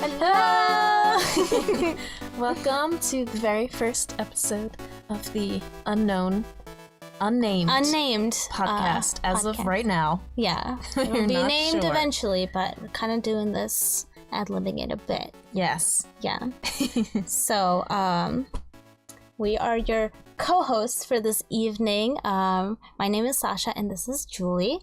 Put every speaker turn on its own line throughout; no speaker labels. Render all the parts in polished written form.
Hello! Welcome to the very first episode of the unnamed podcast as of right now.
Yeah. It'll be named eventually, but we're kind of doing this, ad-libbing it a bit.
Yes.
Yeah. So, we are your co-hosts for this evening. My name is Sasha, and this is Julie.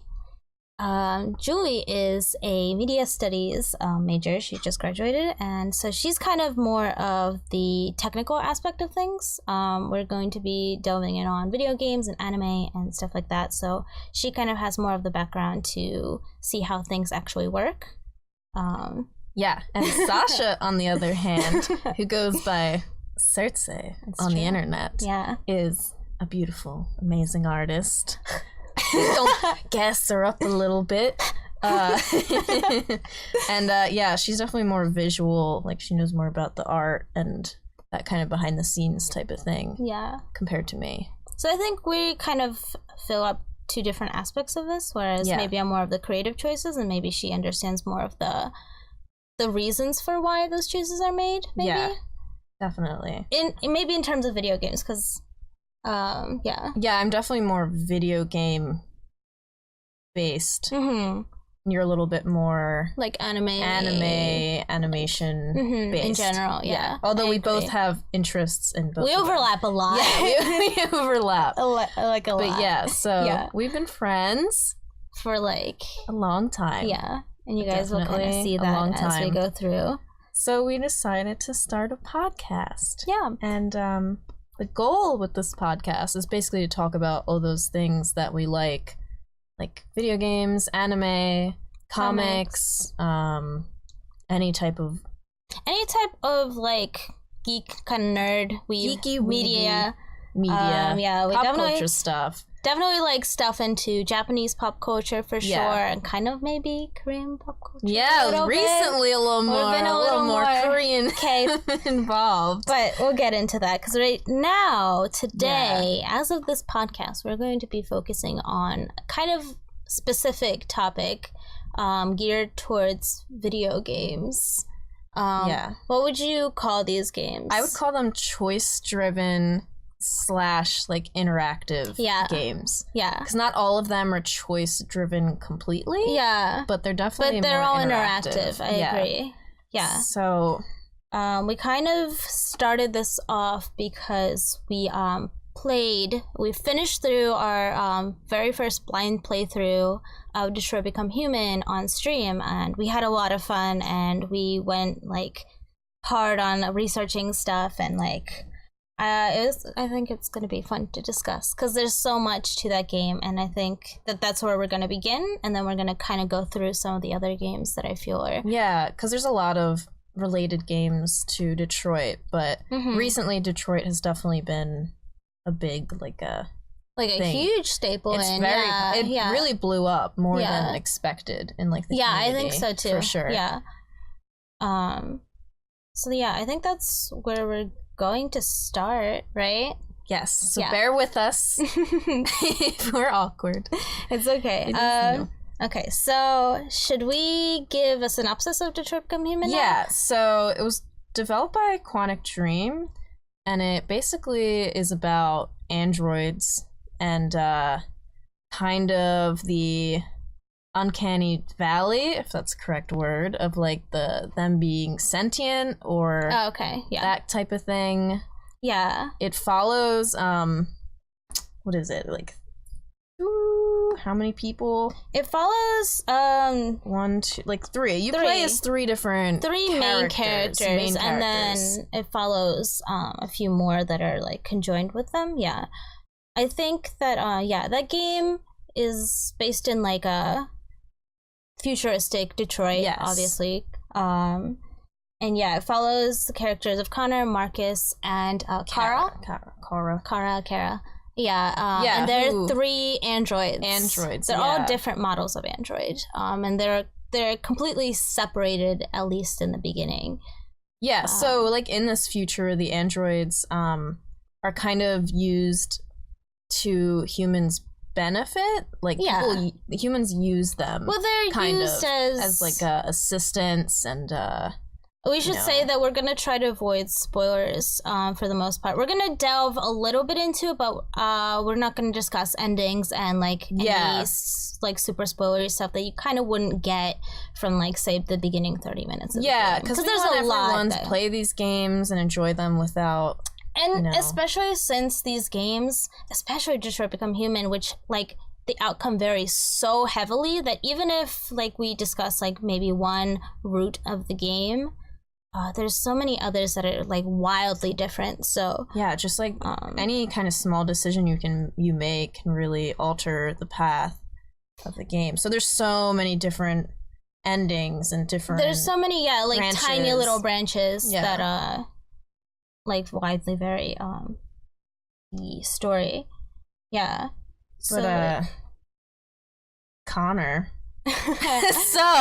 Julie is a media studies major. She just graduated, and so she's kind of more of the technical aspect of things. We're going to be delving in on video games and anime and stuff like that, so she kind of has more of the background to see how things actually work.
Yeah, and Sasha, on the other hand, who goes by Cerce on the internet, is a beautiful, amazing artist. Don't gas her up a little bit. Yeah, she's definitely more visual. Like, she knows more about the art and that kind of behind the scenes type of thing. Yeah. Compared to me.
So I think we kind of fill up two different aspects of this, whereas maybe I'm more of the creative choices and maybe she understands more of the reasons for why those choices are made, maybe?
Yeah, definitely.
Maybe in terms of video games, because
yeah, I'm definitely more video game based. Mm-hmm. You're a little bit more
like
animation based
in general. Yeah.
Although we both have interests in both.
We overlap a lot.
Yeah, we overlap
like a lot.
But yeah, so we've been friends
for like
a long time.
Yeah, and you guys will kind of see that as we go through.
So we decided to start a podcast.
Yeah,
and the goal with this podcast is basically to talk about all those things that we like video games, anime, comics, any type of
like geek kind of nerd,
geeky
media,
we
pop
culture stuff.
Definitely like stuff into Japanese pop culture for sure, and kind of maybe Korean pop culture.
Yeah, recently a little more Korean involved.
But we'll get into that because right now, today, as of this podcast, we're going to be focusing on a kind of specific topic geared towards video games. What would you call these games?
I would call them choice-driven / like interactive games. Yeah, because not all of them are choice driven completely.
Yeah,
but they're definitely
all
interactive.
I agree. Yeah.
So
we kind of started this off because we finished through our very first blind playthrough of Detroit Become Human on stream, and we had a lot of fun, and we went like hard on researching stuff and like. I think it's going to be fun to discuss because there's so much to that game, and I think that's where we're going to begin, and then we're going to kind of go through some of the other games that I feel are... Yeah,
because there's a lot of related games to Detroit, but recently Detroit has definitely been a big, a
huge staple.
It really blew up more than expected in the community.
I think so too.
For sure.
Yeah. So yeah, I think that's where we're going to start, right?
Yes. So bear with us if we're awkward.
It's okay. Okay, so should we give a synopsis of Detroit Become Human?
Yeah. So it was developed by Quantic Dream, and it basically is about androids and kind of the uncanny valley, if that's the correct word, of them being sentient or that type of thing.
Yeah.
It follows what is it, how many people?
It follows
1, 2, three. You play as three
main characters, and then it follows a few more that are conjoined with them. Yeah. I think that that game is based in a futuristic Detroit, obviously. And it follows the characters of Connor, Marcus, and Kara. Yeah, and there are 3 androids. They're all different models of android. And they're completely separated, at least in the beginning.
Yeah, so in this future, the androids are kind of used to humans' benefit. Humans use them.
Well, they're
kind
used
of as assistants and
We should say that we're going to try to avoid spoilers for the most part. We're going to delve a little bit into it, but we're not going to discuss endings and like any like super spoilery stuff that you kind of wouldn't get from like say the beginning 30 minutes of the game.
Because there's a lot to play these games and enjoy them without...
And especially since these games, especially Detroit Become Human, which like the outcome varies so heavily that even if like we discuss like maybe one route of the game, there's so many others that are like wildly different. So
yeah, just like any kind of small decision you make can really alter the path of the game. So there's so many different endings and different... There's
so many, like branches. Tiny little branches that like widely vary the story. Yeah.
But Connor.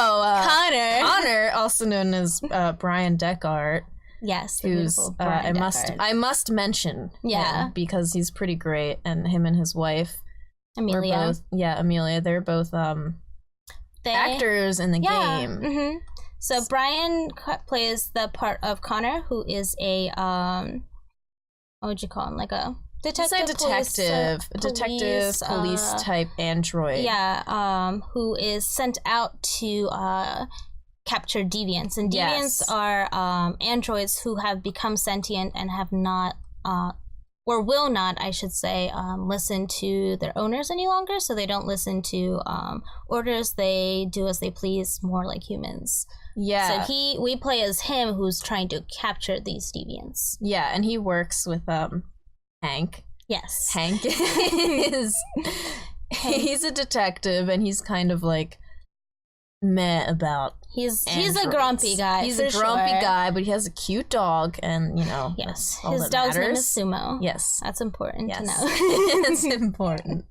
Connor,
also known as Brian Deckard.
Yes,
who's I must mention him because he's pretty great, and him and his wife
Amelia.
Amelia. They're both actors in the game.
Mm-hmm. So Brian plays the part of Connor, who is a what would you call him? Like a detective, police type android. Yeah, who is sent out to capture deviants, and deviants are androids who have become sentient and have not or will not, I should say, listen to their owners any longer. So they don't listen to orders. They do as they please, more like humans. Yeah. So we play as him, who's trying to capture these deviants.
Yeah, and he works with Hank.
Yes.
Hank is he's a detective, and he's kind of like meh about
he's a grumpy guy.
He's a grumpy guy, but he has a cute dog, and
yes, his dog's name is Sumo.
Yes,
that's important to know.
It's important.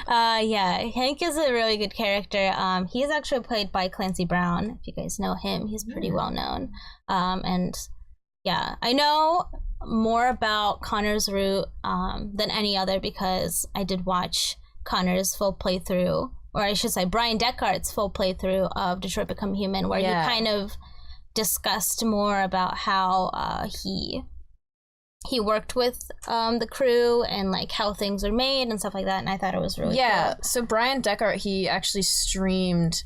Hank is a really good character. He's actually played by Clancy Brown. If you guys know him, he's pretty well known. And yeah, I know more about Connor's route than any other because I did watch Connor's full playthrough. Or I should say Brian Deckard's full playthrough of Detroit Become Human, where he kind of discussed more about how he worked with the crew and like how things are made and stuff like that, and I thought it was really cool.
So Brian Deckard, he actually streamed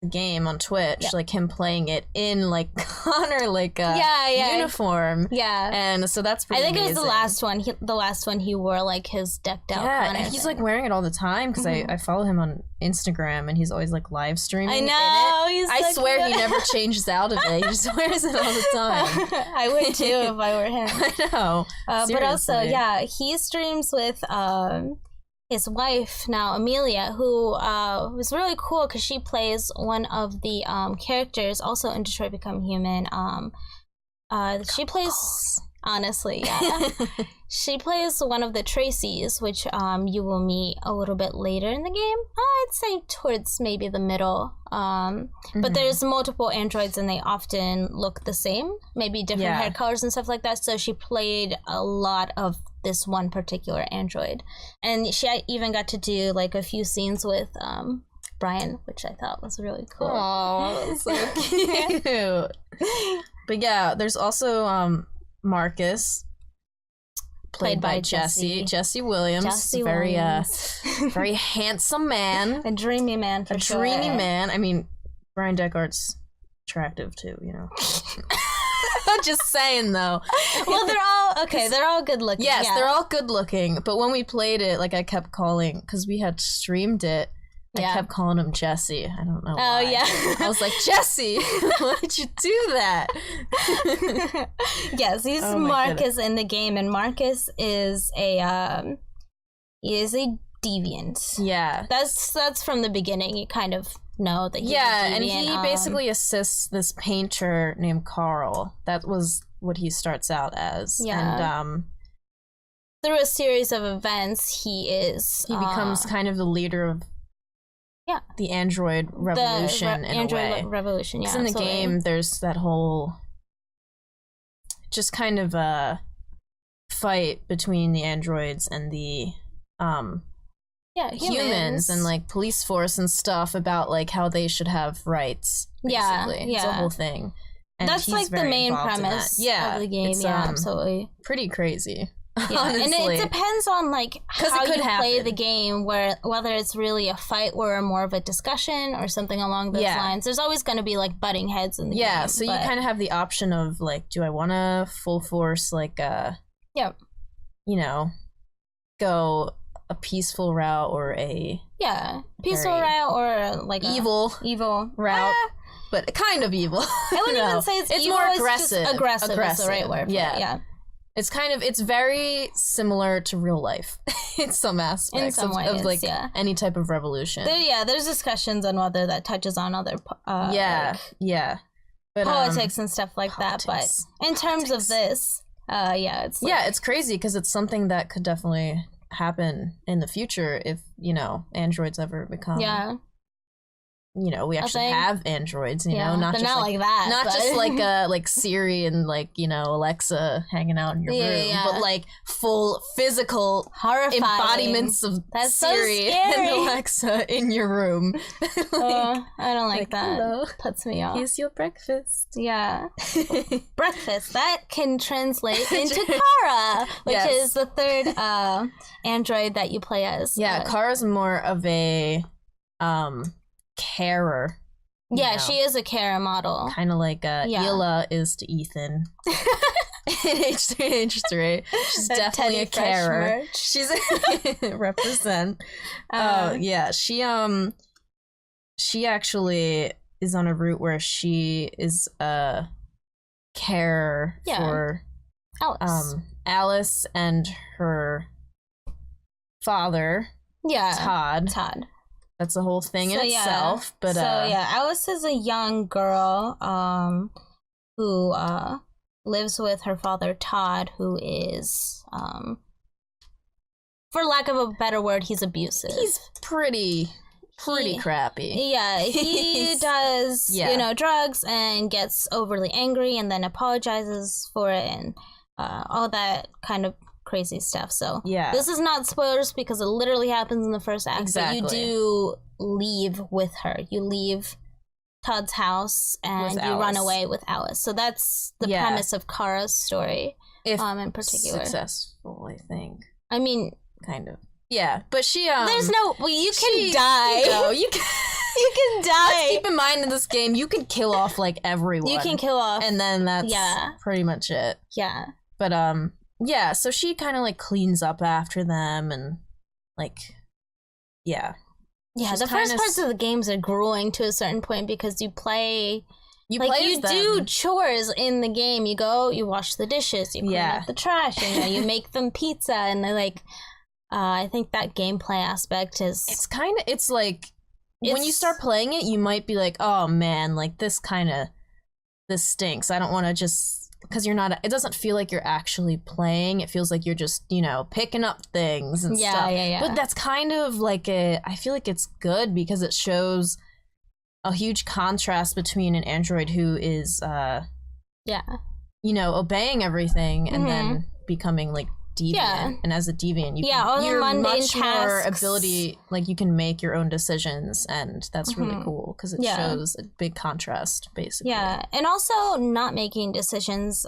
the game on Twitch, like him playing it in like Connor like uniform.
Yeah.
And so that's pretty amazing.
It was the last one he wore like his decked out Connor
and he's like wearing it all the time because I follow him on Instagram and he's always like live streaming.
I know.
I swear he never changes out of it. He just wears it all the time.
I would too if I were him.
I know.
But also, he streams with his wife now, Amelia, who was really cool because she plays one of the characters also in Detroit Become Human. She plays, honestly, she plays one of the Tracys, which you will meet a little bit later in the game. I'd say towards maybe the middle. But there's multiple androids and they often look the same, maybe different hair colors and stuff like that. So she played a lot of this one particular android, and she even got to do like a few scenes with Brian, which I thought was really cool.
Oh, that's so cute. But yeah, there's also Marcus, played by Jesse Williams. Very handsome man,
a dreamy man for sure.
Dreamy man. I mean, Brian Deckard's attractive too, Just saying though.
Well, they're all good looking.
Yes, they're all good looking. But when we played it, like I kept calling, because we had streamed it, I kept calling him Jesse. I don't know why.
Oh, yeah.
I was like, Jesse, why'd you do that?
Yes, he's Marcus in the game, and Marcus is a deviant.
Yeah.
That's from the beginning. You kind of know that he's a deviant.
And he basically assists this painter named Carl. That was what he starts out as.
Yeah.
And
through a series of events, he
becomes kind of the leader of the android revolution in a way.
Revolution, yeah.
In the game, there's that whole just kind of a fight between the androids and the humans and like police force and stuff about like how they should have rights. Basically. It's a whole thing. And
that's
he's
like the
very
main
involved in that.
premise
Yeah,
of the game.
it's,
Yeah, absolutely.
Pretty crazy.
Yeah,
honestly.
and it depends on like how you play the game, whether it's really a fight or more of a discussion or something along those lines. There's always going to be like butting heads in the game.
Yeah, so you kind of have the option of like, do I want to full force like you know, go a peaceful route or a
peaceful route or like
evil route. But kind of evil.
I wouldn't even say it's evil,
more aggressive.
Aggressive is the right word for it. Yeah.
It's very similar to real life in some aspects of like any type of revolution.
There's discussions on whether that touches on other but, politics and stuff like that. But in terms of this, it's like,
it's crazy because it's something that could definitely happen in the future if, you know, androids ever become you know, we actually have androids, you know, not just like that, not just like Siri and like, you know, Alexa hanging out in your room, but like full physical embodiments of Siri and Alexa in your room.
I don't like that.
Hello.
Puts me off.
Here's your breakfast.
Yeah. Breakfast. That can translate into Kara, which is the third android that you play as.
Yeah, Kara's more of a carer.
Yeah, she is a carer model.
Kind of like Hila is to Ethan. In H3. She's definitely a carer. She's represent. She actually is on a route where she is a carer for Alice and her father. Yeah. Todd. That's a whole thing in itself. But
Alice is a young girl who lives with her father Todd, who is for lack of a better word, he's abusive.
He's pretty crappy.
Yeah, he does you know, drugs and gets overly angry and then apologizes for it and all that kind of crazy stuff. So this is not spoilers because it literally happens in the first act. Exactly. But you do leave with her. You leave Todd's house and you run away with Alice. So that's the premise of Kara's story.
If
in particular
successful, I think.
I mean,
kind of. Yeah, but she
there's no you can die.
You can die. Let's keep in mind in this game you can kill off like everyone.
You can kill off,
and then that's pretty much it.
Yeah.
But yeah, so she kind of like cleans up after them and like
the first parts of the games are grueling to a certain point because you do chores in the game. You go, you wash the dishes, you clean up the trash, you know, you make them pizza, and they're like I think that gameplay aspect is
it's like when you start playing it you might be like, oh man, like this stinks. I don't want to just, because it doesn't feel like you're actually playing. It feels like you're just, you know, picking up things and stuff. Yeah. But that's kind of like I feel like it's good because it shows a huge contrast between an android who is, you know, obeying everything and then becoming like deviant, and as a deviant you're much more ability, like you can make your own decisions, and that's really cool because it shows a big contrast basically.
And also not making decisions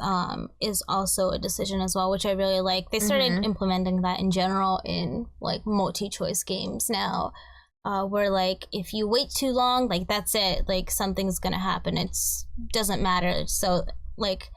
is also a decision as well, which I really like. They started implementing that in general in like multi-choice games now, where like if you wait too long, like that's it, like something's gonna happen, it doesn't matter. So like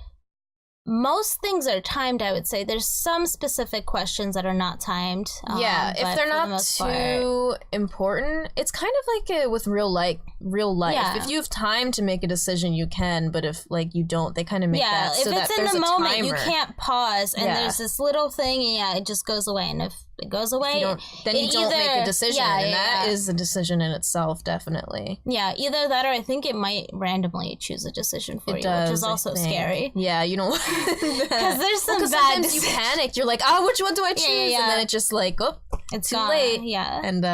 most things are timed, I would say. There's some specific questions that are not timed.
If they're not too important, it's kind of like with real life. If you have time to make a decision, you can, but if like you don't, they kind of make that so that there's a timer. If it's in the moment,
you can't pause, and there's this little thing, and it just goes away, and if it goes away,
then you don't make a decision, and that is a decision in itself, definitely.
Yeah, either that or I think it might randomly choose a decision for you, which is also scary.
Yeah, you don't
because there's some bad
sometimes you panic, you're like, oh, which one do I choose? And then it just like, it's too late. And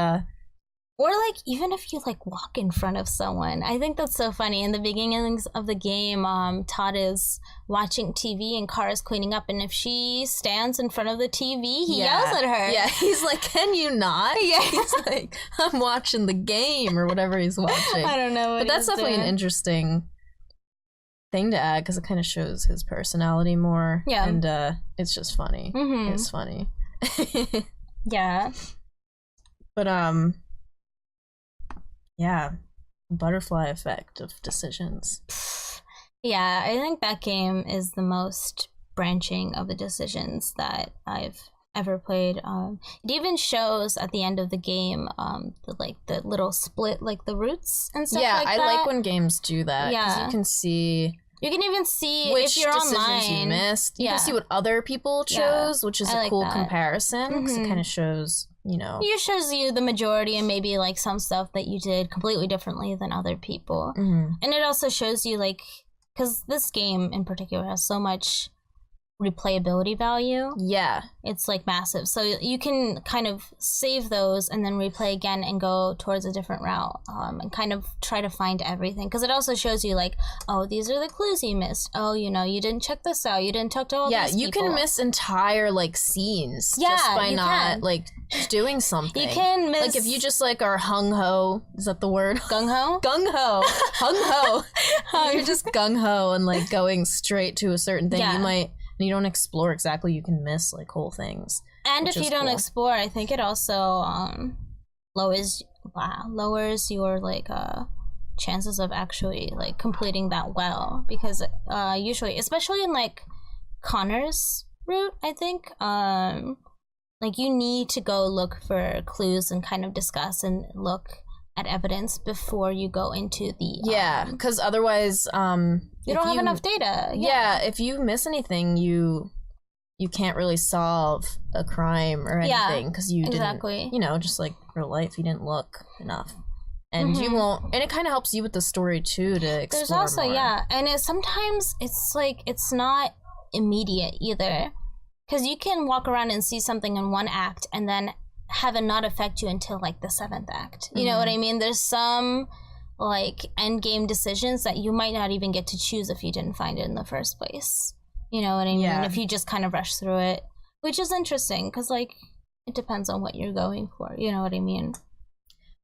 or like even if you like walk in front of someone, I think that's so funny. In the beginnings of the game, Todd is watching TV and Kara's cleaning up, and if she stands in front of the TV, he yells at her.
Yeah, he's like, can you not? Yeah, he's like, I'm watching the game or whatever he's watching.
I don't know,
but that's definitely an interesting thing to add because it kind of shows his personality more.
Yeah.
And it's just funny.
Mm-hmm.
It's funny.
Yeah.
But yeah, butterfly effect of decisions.
Yeah, I think that game is the most branching of the decisions that I've ever played. It even shows at the end of the game, the little split, like the roots and stuff.
Yeah,
like
I
that.
like when games do that because
Yeah.
you can see.
You can even see
Which
if you're
decisions
online.
you missed. You
Yeah.
can see what other people chose, which is
I
a
like
cool
that.
comparison because it kind of shows,
It shows you the majority and maybe like some stuff that you did completely differently than other people.
Mm-hmm.
And it also shows you like, because this game in particular has so much replayability value.
Yeah.
It's like massive. So you can kind of save those and then replay again and go towards a different route and kind of try to find everything. Because it also shows you like, oh, these are the clues you missed. Oh, you didn't check this out. You didn't talk to all these people.
Yeah, you can miss entire like scenes
Yeah,
just by
you
not
can.
like doing something.
You can miss...
Like if you just like are hung-ho, is that the word?
Gung-ho?
Gung-ho. Hung-ho. You're just gung-ho and like going straight to a certain thing.
Yeah.
You don't explore exactly, you can miss like whole things.
And if you don't explore, I think it also lowers your like chances of actually like completing that well, because usually, especially in like Connor's route, I think like you need to go look for clues and kind of discuss and look at evidence before you go into the
because otherwise
you don't have enough data.
Yeah, if you miss anything, you can't really solve a crime or anything because you didn't, just like real life, you didn't look enough. And you won't, and it kind of helps you with the story too to explore. There's also
more. And sometimes it's like it's not immediate either, because you can walk around and see something in one act and then have it not affect you until like the 7th act. You know what I mean? There's some like end game decisions that you might not even get to choose if you didn't find it in the first place. You know what I mean? If you just kind of rush through it, which is interesting because like it depends on what you're going for. You know what I mean?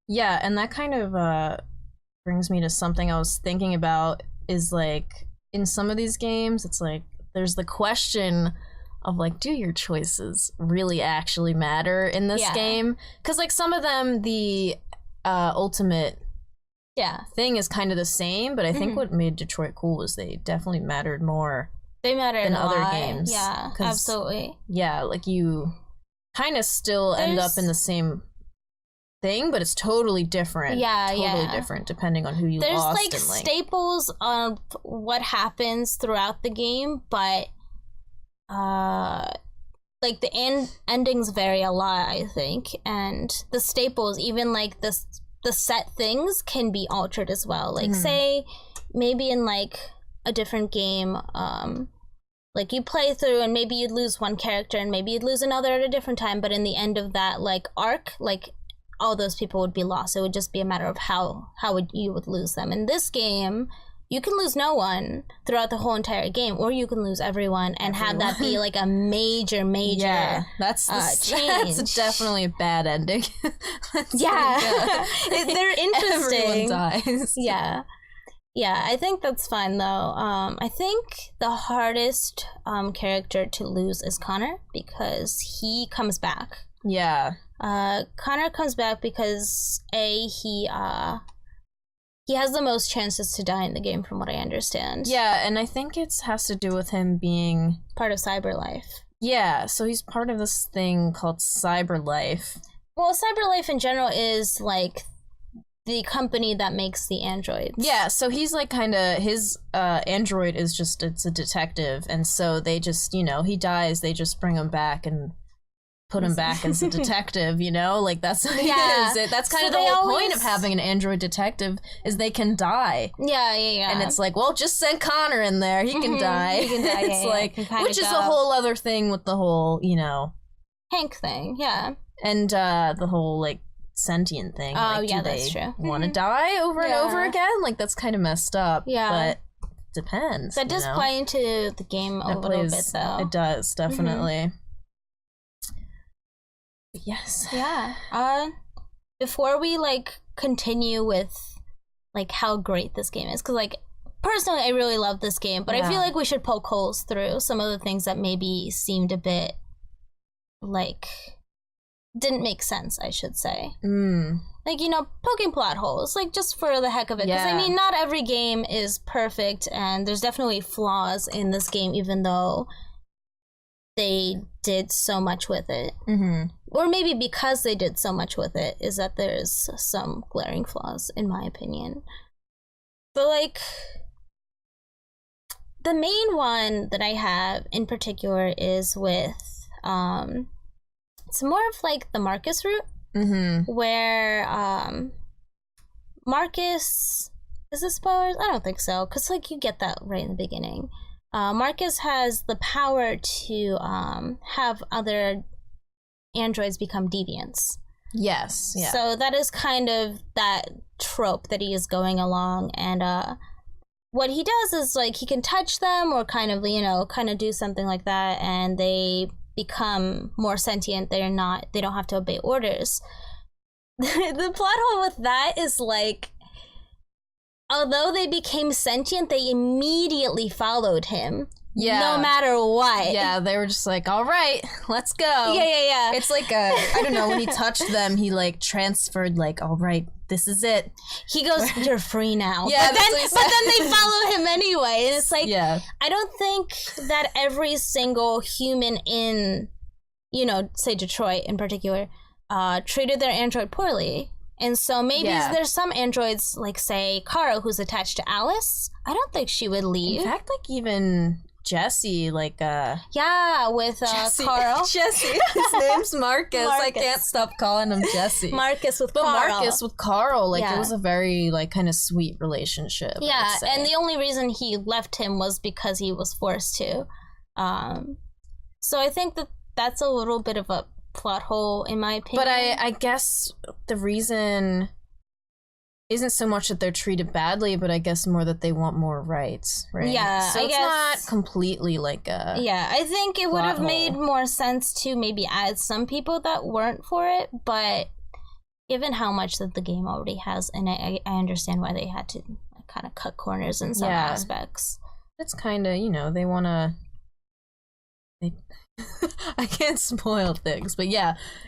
Yeah, and that kind of brings me to something I was thinking about is like in some of these games, it's like there's the question of like, do your choices really actually matter in this game? Because like some of them, the ultimate thing is kind of the same, but I think what made Detroit cool was they definitely mattered more.
They mattered
than
a
other
lot.
games.
Yeah, absolutely.
Yeah, like you kind of still end up in the same thing, but it's totally different.
Yeah,
totally different depending on who you lost.
There's like staples of what happens throughout the game, but like the endings vary a lot, I think, and the staples, even like the set things, can be altered as well. Like say maybe in like a different game, like you play through and maybe you'd lose one character and maybe you'd lose another at a different time, but in the end of that like arc, like all those people would be lost. It would just be a matter of how you would lose them. In this game, you can lose no one throughout the whole entire game, or you can lose everyone and have that be like a major
that's
change.
That's definitely a bad ending.
They're interesting.
Everyone dies.
Yeah, I think that's fine though. I think the hardest character to lose is Connor, because he comes back.
Yeah.
Connor comes back because he has the most chances to die in the game, from what I understand.
Yeah, and I think it has to do with him being
part of CyberLife.
Yeah, so he's part of this thing called CyberLife.
Well, CyberLife in general is like the company that makes the androids. Yeah,
so he's like kind of, his android is just, it's a detective, and so they just, he dies, they just bring him back and put him back as a detective, like that's what he is. That's kind of the whole point of having an android detective, is they can die.
Yeah.
And it's like, well, just send Connor in there, he can die.
He can die.
It's like, which is a whole other thing with the whole,
Hank thing, yeah.
And the whole like sentient thing.
Oh,
like,
yeah, that's true.
Want to die over and over again? Like that's kind of messed up. Yeah, but depends.
That does play into the game a little bit, though.
It does, definitely. Yes.
Yeah. Before we like continue with like how great this game is, because like personally, I really love this game, but I feel like we should poke holes through some of the things that maybe seemed a bit, like, didn't make sense, I should say. Like, you know, poking plot holes, like, just for the heck of it. Because, I mean, not every game is perfect, and there's definitely flaws in this game, even though they did so much with it. Or maybe because they did so much with it, is that there's some glaring flaws, in my opinion. But, like, the main one that I have in particular is with, it's more of, like, the Marcus route. Where Marcus, is this spoilers? I don't think so, because like you get that right in the beginning. Marcus has the power to have other androids become deviants.
Yes. Yeah.
So that is kind of that trope that he is going along, and what he does is like he can touch them or kind of, you know, kind of do something like that, and they become more sentient. They don't have to obey orders. The plot hole with that is like, although they became sentient, they immediately followed him. No matter what.
Yeah, they were just like, all right, let's go.
Yeah.
It's like I don't know, when he touched them, he like transferred like, all right, this is it.
He goes, you're free now.
Yeah,
but then they follow him anyway. And it's like, I don't think that every single human in, you know, say Detroit in particular, treated their android poorly. And so maybe there's some androids, like say Kara, who's attached to Alice. I don't think she would leave.
In fact, like even Jesse, like
with Carl.
Jesse. His name's Marcus. I can't stop calling him Jesse.
Marcus with Carl.
Marcus with Carl, like it was a very like kind of sweet relationship.
Yeah, and the only reason he left him was because he was forced to. So I think that's a little bit of a plot hole in my opinion.
But I guess the reason isn't so much that they're treated badly, but I guess more that they want more rights, right?
Yeah,
so it's not completely like a
I think it would have made more sense to maybe add some people that weren't for it, but given how much that the game already has, and I understand why they had to kind of cut corners in some aspects.
It's kind of, you know, they want to... I can't spoil things, but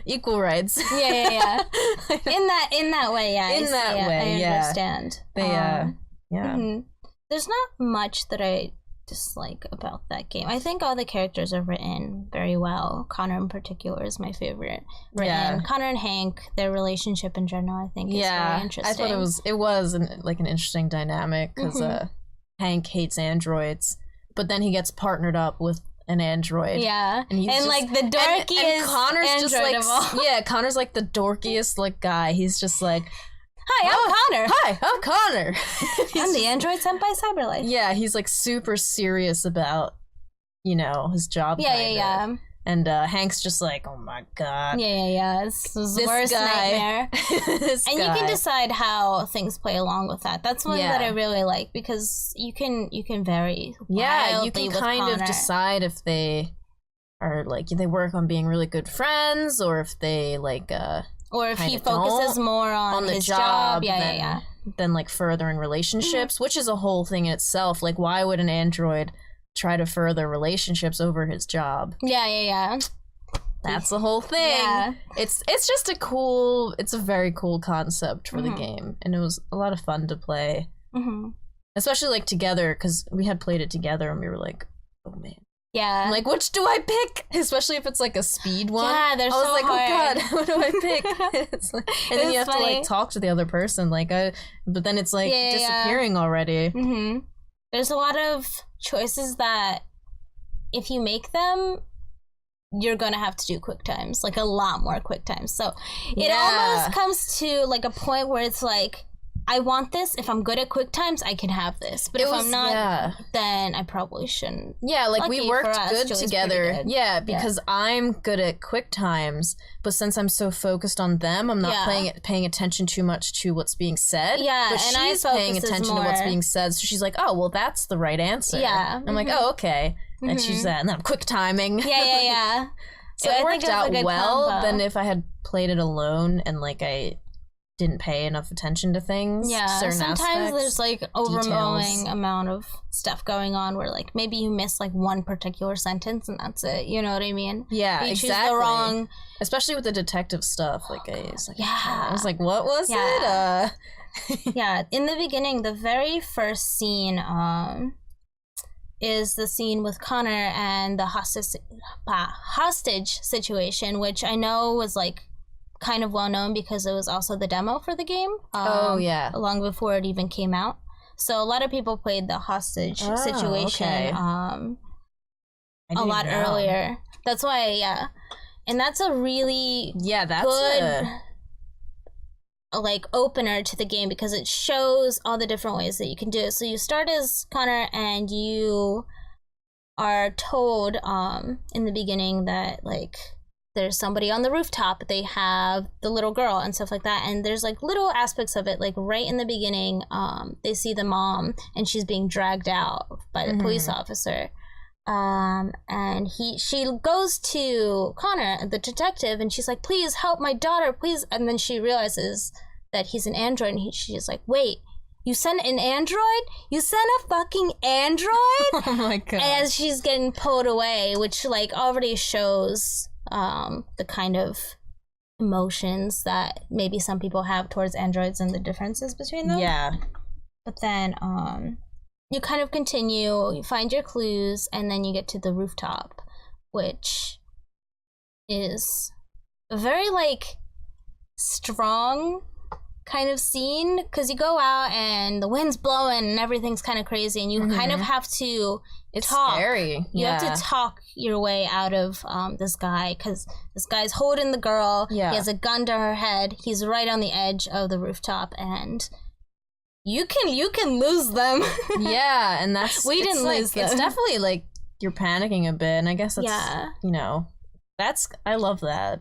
equal rights.
Yeah. In that way, I understand.
They,
There's not much that I dislike about that game. I think all the characters are written very well. Connor in particular is my favorite. Connor and Hank, their relationship in general, I think is very interesting.
I thought it was an interesting dynamic because Hank hates androids, but then he gets partnered up with an android.
Yeah. And like the dorkiest
and Connor's
android
just like,
of all.
Yeah, Connor's like the dorkiest like guy. He's just like,
Hi, I'm Connor.
Hi, I'm Connor.
I'm the android sent by Cyberlife.
Yeah, he's like super serious about, you know, his job.
Yeah.
And Hank's just like, oh my god.
Yeah. It's the worst nightmare. You can decide how things play along with that. That's one that I really like because you can vary.
Yeah, you can kind
Connor.
of decide if they are like they work on being really good friends or if they like
or if he focuses more on
the
his job.
Than like furthering relationships, which is a whole thing in itself. Like, why would an android try to further relationships over his job?
Yeah.
That's the whole thing. Yeah. It's just it's a very cool concept for the game, and it was a lot of fun to play. Especially like together, because we had played it together and we were like, oh man.
Yeah.
I'm like, which do I pick? Especially if it's like a speed one.
Yeah, they're so hard.
I was like, oh god, what do I pick? It's like, and then you have to like talk to the other person, like, but then it's like disappearing already.
There's a lot of choices that if you make them, you're gonna have to do quick times, like a lot more quick times. So it almost comes to like a point where it's like, I want this. If I'm good at quick times, I can have this. But if I'm not, then I probably shouldn't.
Yeah, like
Lucky
we worked good
Julie's
together.
good.
Yeah, because I'm good at quick times, but since I'm so focused on them, I'm not paying attention too much to what's being said.
Yeah,
but
and
she's paying attention to what's being said. So she's like, oh, well, that's the right answer.
Yeah.
I'm like, oh, okay. And she's and then I'm quick timing.
Yeah.
So it worked out well than if I had played it alone and like I didn't pay enough attention to things.
Yeah, sometimes
aspects,
there's like overwhelming amount of stuff going on where like maybe you miss like one particular sentence and that's it. You know what I mean?
Yeah,
you
exactly.
choose the wrong,
especially with the detective stuff. Like I was like, what was
yeah.
it?
Yeah, in the beginning, the very first scene is the scene with Connor and the hostage situation, which I know was like kind of well known because it was also the demo for the game. Long before it even came out. So a lot of people played the hostage situation a lot earlier. That's why, and that's a really good like opener to the game because it shows all the different ways that you can do it. So you start as Connor and you are told in the beginning that like there's somebody on the rooftop, they have the little girl and stuff like that, and there's like little aspects of it, like right in the beginning they see the mom and she's being dragged out by the police officer, and she goes to Connor, the detective, and she's like, please help my daughter, please. And then she realizes that he's an android, and she's like, wait, you sent an android? You sent a fucking android?
Oh my god.
As she's getting pulled away, which like already shows the kind of emotions that maybe some people have towards androids and the differences between them.
Yeah.
But then you kind of continue, you find your clues, and then you get to the rooftop, which is a very like strong kind of scene because you go out and the wind's blowing and everything's kind of crazy, and you kind of have to talk.
Scary.
You have to talk your way out of this guy because this guy's holding the girl.
Yeah.
He has a gun to her head. He's right on the edge of the rooftop, and you can lose them.
Yeah, and that's
we didn't lose them.
It's definitely like you're panicking a bit, and I guess that's you know. I love that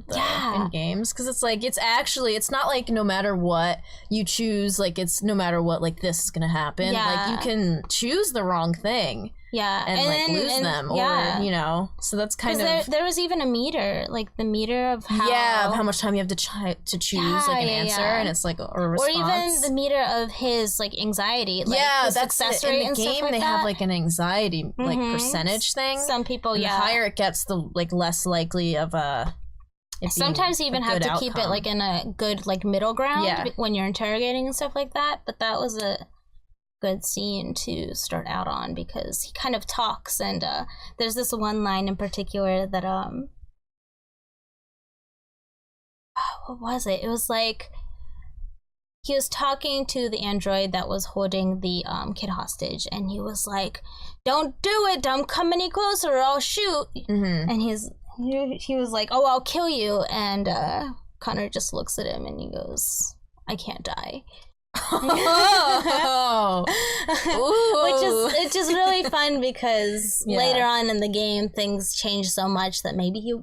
in games because it's like it's not like no matter what you choose, like it's no matter what, like this is gonna happen. Like you can choose the wrong thing and like lose them or you know, so that's kind of
there was even a meter, like the meter of how
much time you have to choose like an answer and it's like a response,
or even the meter of his like anxiety, like
that's
success
in
rate
the
and
game.
stuff like
they
that.
have like an anxiety like percentage thing.
Some people
and the higher it gets, the like less likely of
sometimes you even have to keep it like in a good like middle ground when you're interrogating and stuff like that. But that was a good scene to start out on because he kind of talks, and there's this one line in particular that what was it? It was like he was talking to the android that was holding the kid hostage, and he was like, "Don't do it! Don't come any closer, or I'll shoot." And he was like, "Oh, I'll kill you." And Connor just looks at him and he goes, "I can't die." Which is really fun because later on in the game things change so much that maybe he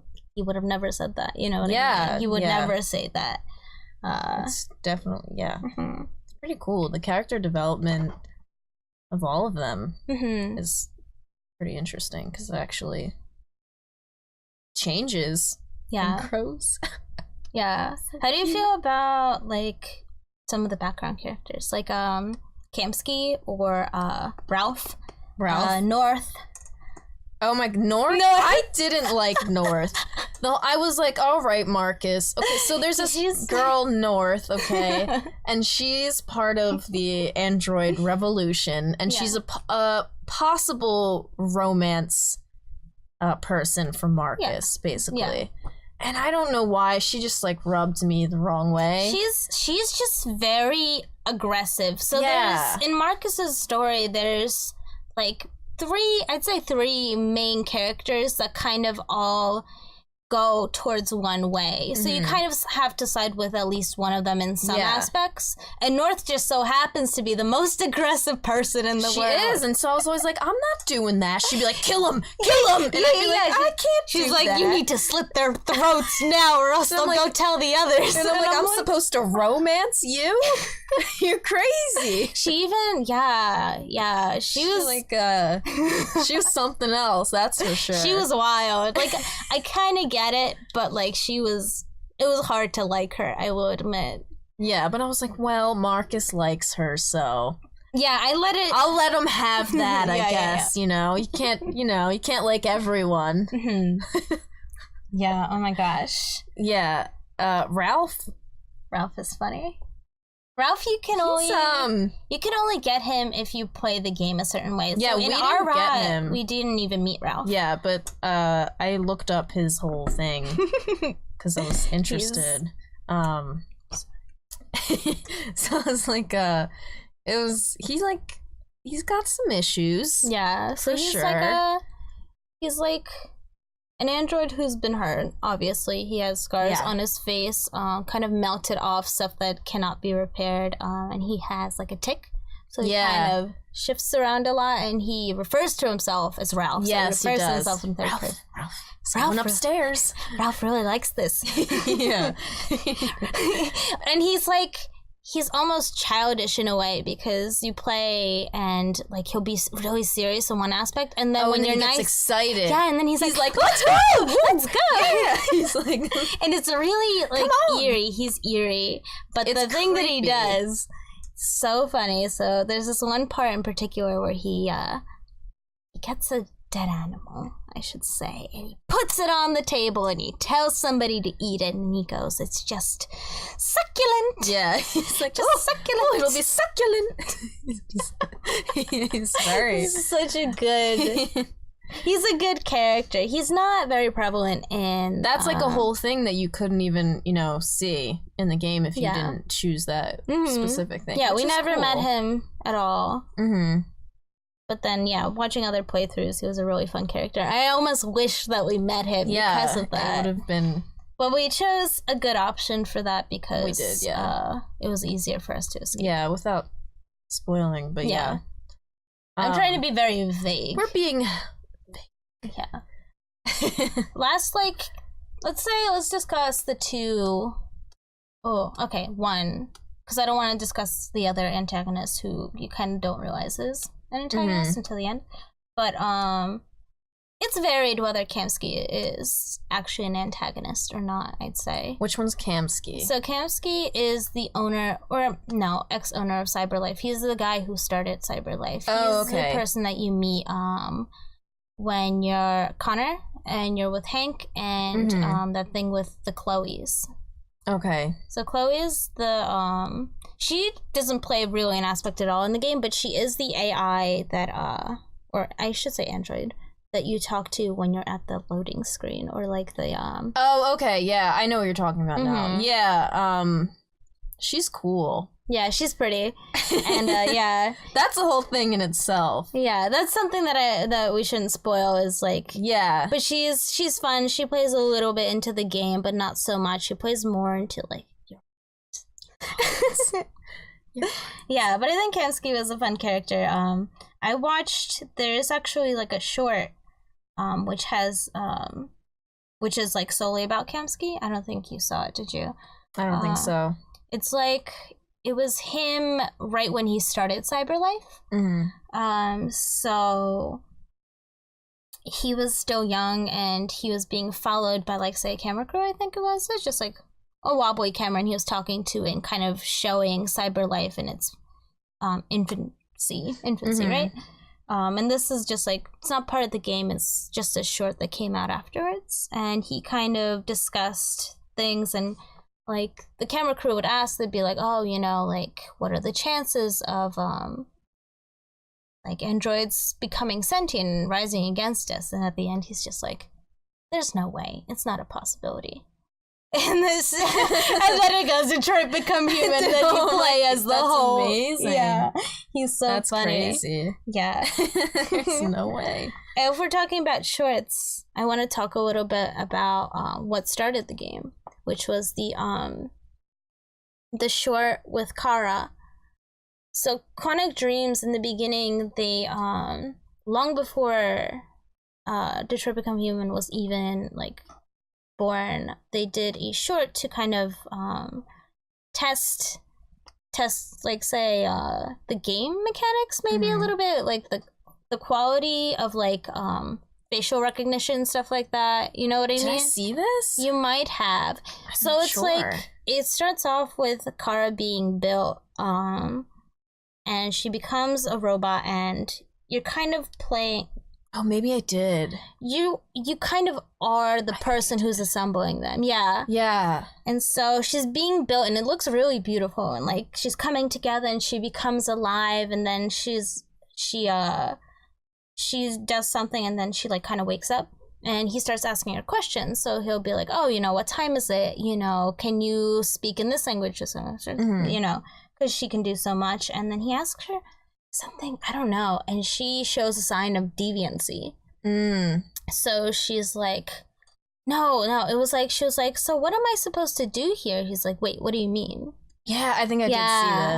would have never said that, you know what I mean? He would never say that.
It's definitely it's pretty cool. The character development of all of them is pretty interesting because it actually changes and grows.
How do you feel about like some of the background characters, like Kamsky or Ralph, North?
Oh my, North? I didn't like North. No, I was like, all right, Marcus. Okay, so there's this girl, North, okay, and she's part of the android revolution, and she's a possible romance person for Marcus, basically. And I don't know why, she just like rubbed me the wrong way.
She's just very aggressive. So there's, in Marcus's story, there's like three main characters that kind of all go towards one way. So you kind of have to side with at least one of them in some aspects. And North just so happens to be the most aggressive person in the world.
She is, and so I was always like, I'm not doing that. She'd be like, kill him! And I'd be like, I can't
She's
do
like,
that.
you need to slit their throats now or else they'll go tell the others.
And I'm like, I'm supposed to romance you? You're crazy.
She even, she was
like, she was something else, that's for sure.
She was wild. Like, I kind of get it, but like, it was hard to like her, I will admit.
Yeah, but I was like, well, Marcus likes her, so
yeah,
I'll let him have that, I guess.
Yeah.
You can't like everyone.
Mm-hmm. Yeah, oh my gosh.
Yeah. Ralph
is funny. Ralph, you can only get him if you play the game a certain way.
Yeah,
so
we
in
didn't
our
get him.
We didn't even meet Ralph.
Yeah, but I looked up his whole thing because I was interested. So I was like, he's got some issues.
Yeah, so he's like an android who's been hurt. Obviously, he has scars on his face, kind of melted off stuff that cannot be repaired, and he has like a tick, so he kind of shifts around a lot, and he refers to himself as Ralph.
Yes,
so he
refers
refers to
does.
himself in third person.
Ralph upstairs.
Ralph really likes this.
Yeah.
And he's almost childish in a way, because you play and like he'll be really serious in one aspect, and then when you're
nice, excited,
and then he's like let's go.
Yeah, he's like,
and it's really like eerie. He's eerie, but the thing that he does, so funny. So there's this one part in particular where he gets a dead animal, I should say, and he puts it on the table and he tells somebody to eat it, and he goes, "It's just succulent."
Yeah, he's like,
just succulent.
Oh, it'll be succulent. He's
such a good. He's a good character. He's not very prevalent in.
That's like a whole thing that you couldn't even, see in the game if you didn't choose that specific thing.
Yeah, we never met him at all.
Mm-hmm.
But then, watching other playthroughs, he was a really fun character. I almost wish that we met him because of that.
It would have been...
But we chose a good option for that because...
We did,
it was easier for us to escape.
Yeah, without spoiling, but yeah.
I'm trying to be very vague.
We're being...
Yeah. Let's discuss the two... Oh, okay, one. Because I don't want to discuss the other antagonist who you kind of don't realize is an antagonist until the end. But it's varied whether Kamsky is actually an antagonist or not, I'd say.
Which one's Kamsky?
So Kamsky is the owner, ex-owner of CyberLife. He's the guy who started CyberLife. He's the person that you meet when you're Connor and you're with Hank and that thing with the Chloes.
Okay.
So Chloe is the she doesn't play really an aspect at all in the game, but she is the AI that or I should say android that you talk to when you're at the loading screen, or like the
Oh, okay. Yeah, I know what you're talking about now. Yeah, she's cool.
Yeah, she's pretty. And
that's a whole thing in itself.
Yeah, that's something that we shouldn't spoil, is like, but she's fun. She plays a little bit into the game, but not so much. She plays more into like yeah, but I think Kamsky was a fun character. I watched, there's actually like a short which is like solely about Kamsky. I don't think you saw it, did you?
I don't think so.
It's like, it was him right when he started CyberLife. So he was still young and he was being followed by, like, say, a camera crew, I think it was. It's just like a wobbly camera, and he was talking to and kind of showing CyberLife in its infancy, right? And this is just like, it's not part of the game, it's just a short that came out afterwards. And he kind of discussed things, and like the camera crew would ask, they'd be like, oh, like, what are the chances of like androids becoming sentient and rising against us? And at the end he's just like, there's no way, it's not a possibility. And this and then it goes, Detroit become human, and then you play as the whole
amazing.
Yeah, he's so
that's
funny.
Crazy.
Yeah.
There's no way.
And if we're talking about shorts, I want to talk a little bit about what started the game, which was the short with Kara. So Quantic Dreams in the beginning, they long before Detroit Become Human was even like born, they did a short to kind of test like, say, the game mechanics, maybe a little bit, like the quality of like facial recognition, stuff like that. You know what I mean?
Did I see this?
You might have. So it's like, it starts off with Kara being built, and she becomes a robot, and you're kind of playing...
Oh, maybe I did.
You kind of are the person who's assembling them, yeah.
Yeah.
And so she's being built, and it looks really beautiful, and like she's coming together, and she becomes alive, and then she does something, and then she like kind of wakes up, and he starts asking her questions. So he'll be like, oh, you know, what time is it? You know, can you speak in this language or something? You know, because she can do so much. And then he asks her something, I don't know, and she shows a sign of deviancy. So she's like, no, it was like, she was like, so what am I supposed to do here? He's like, wait, what do you mean?
Yeah, I think I did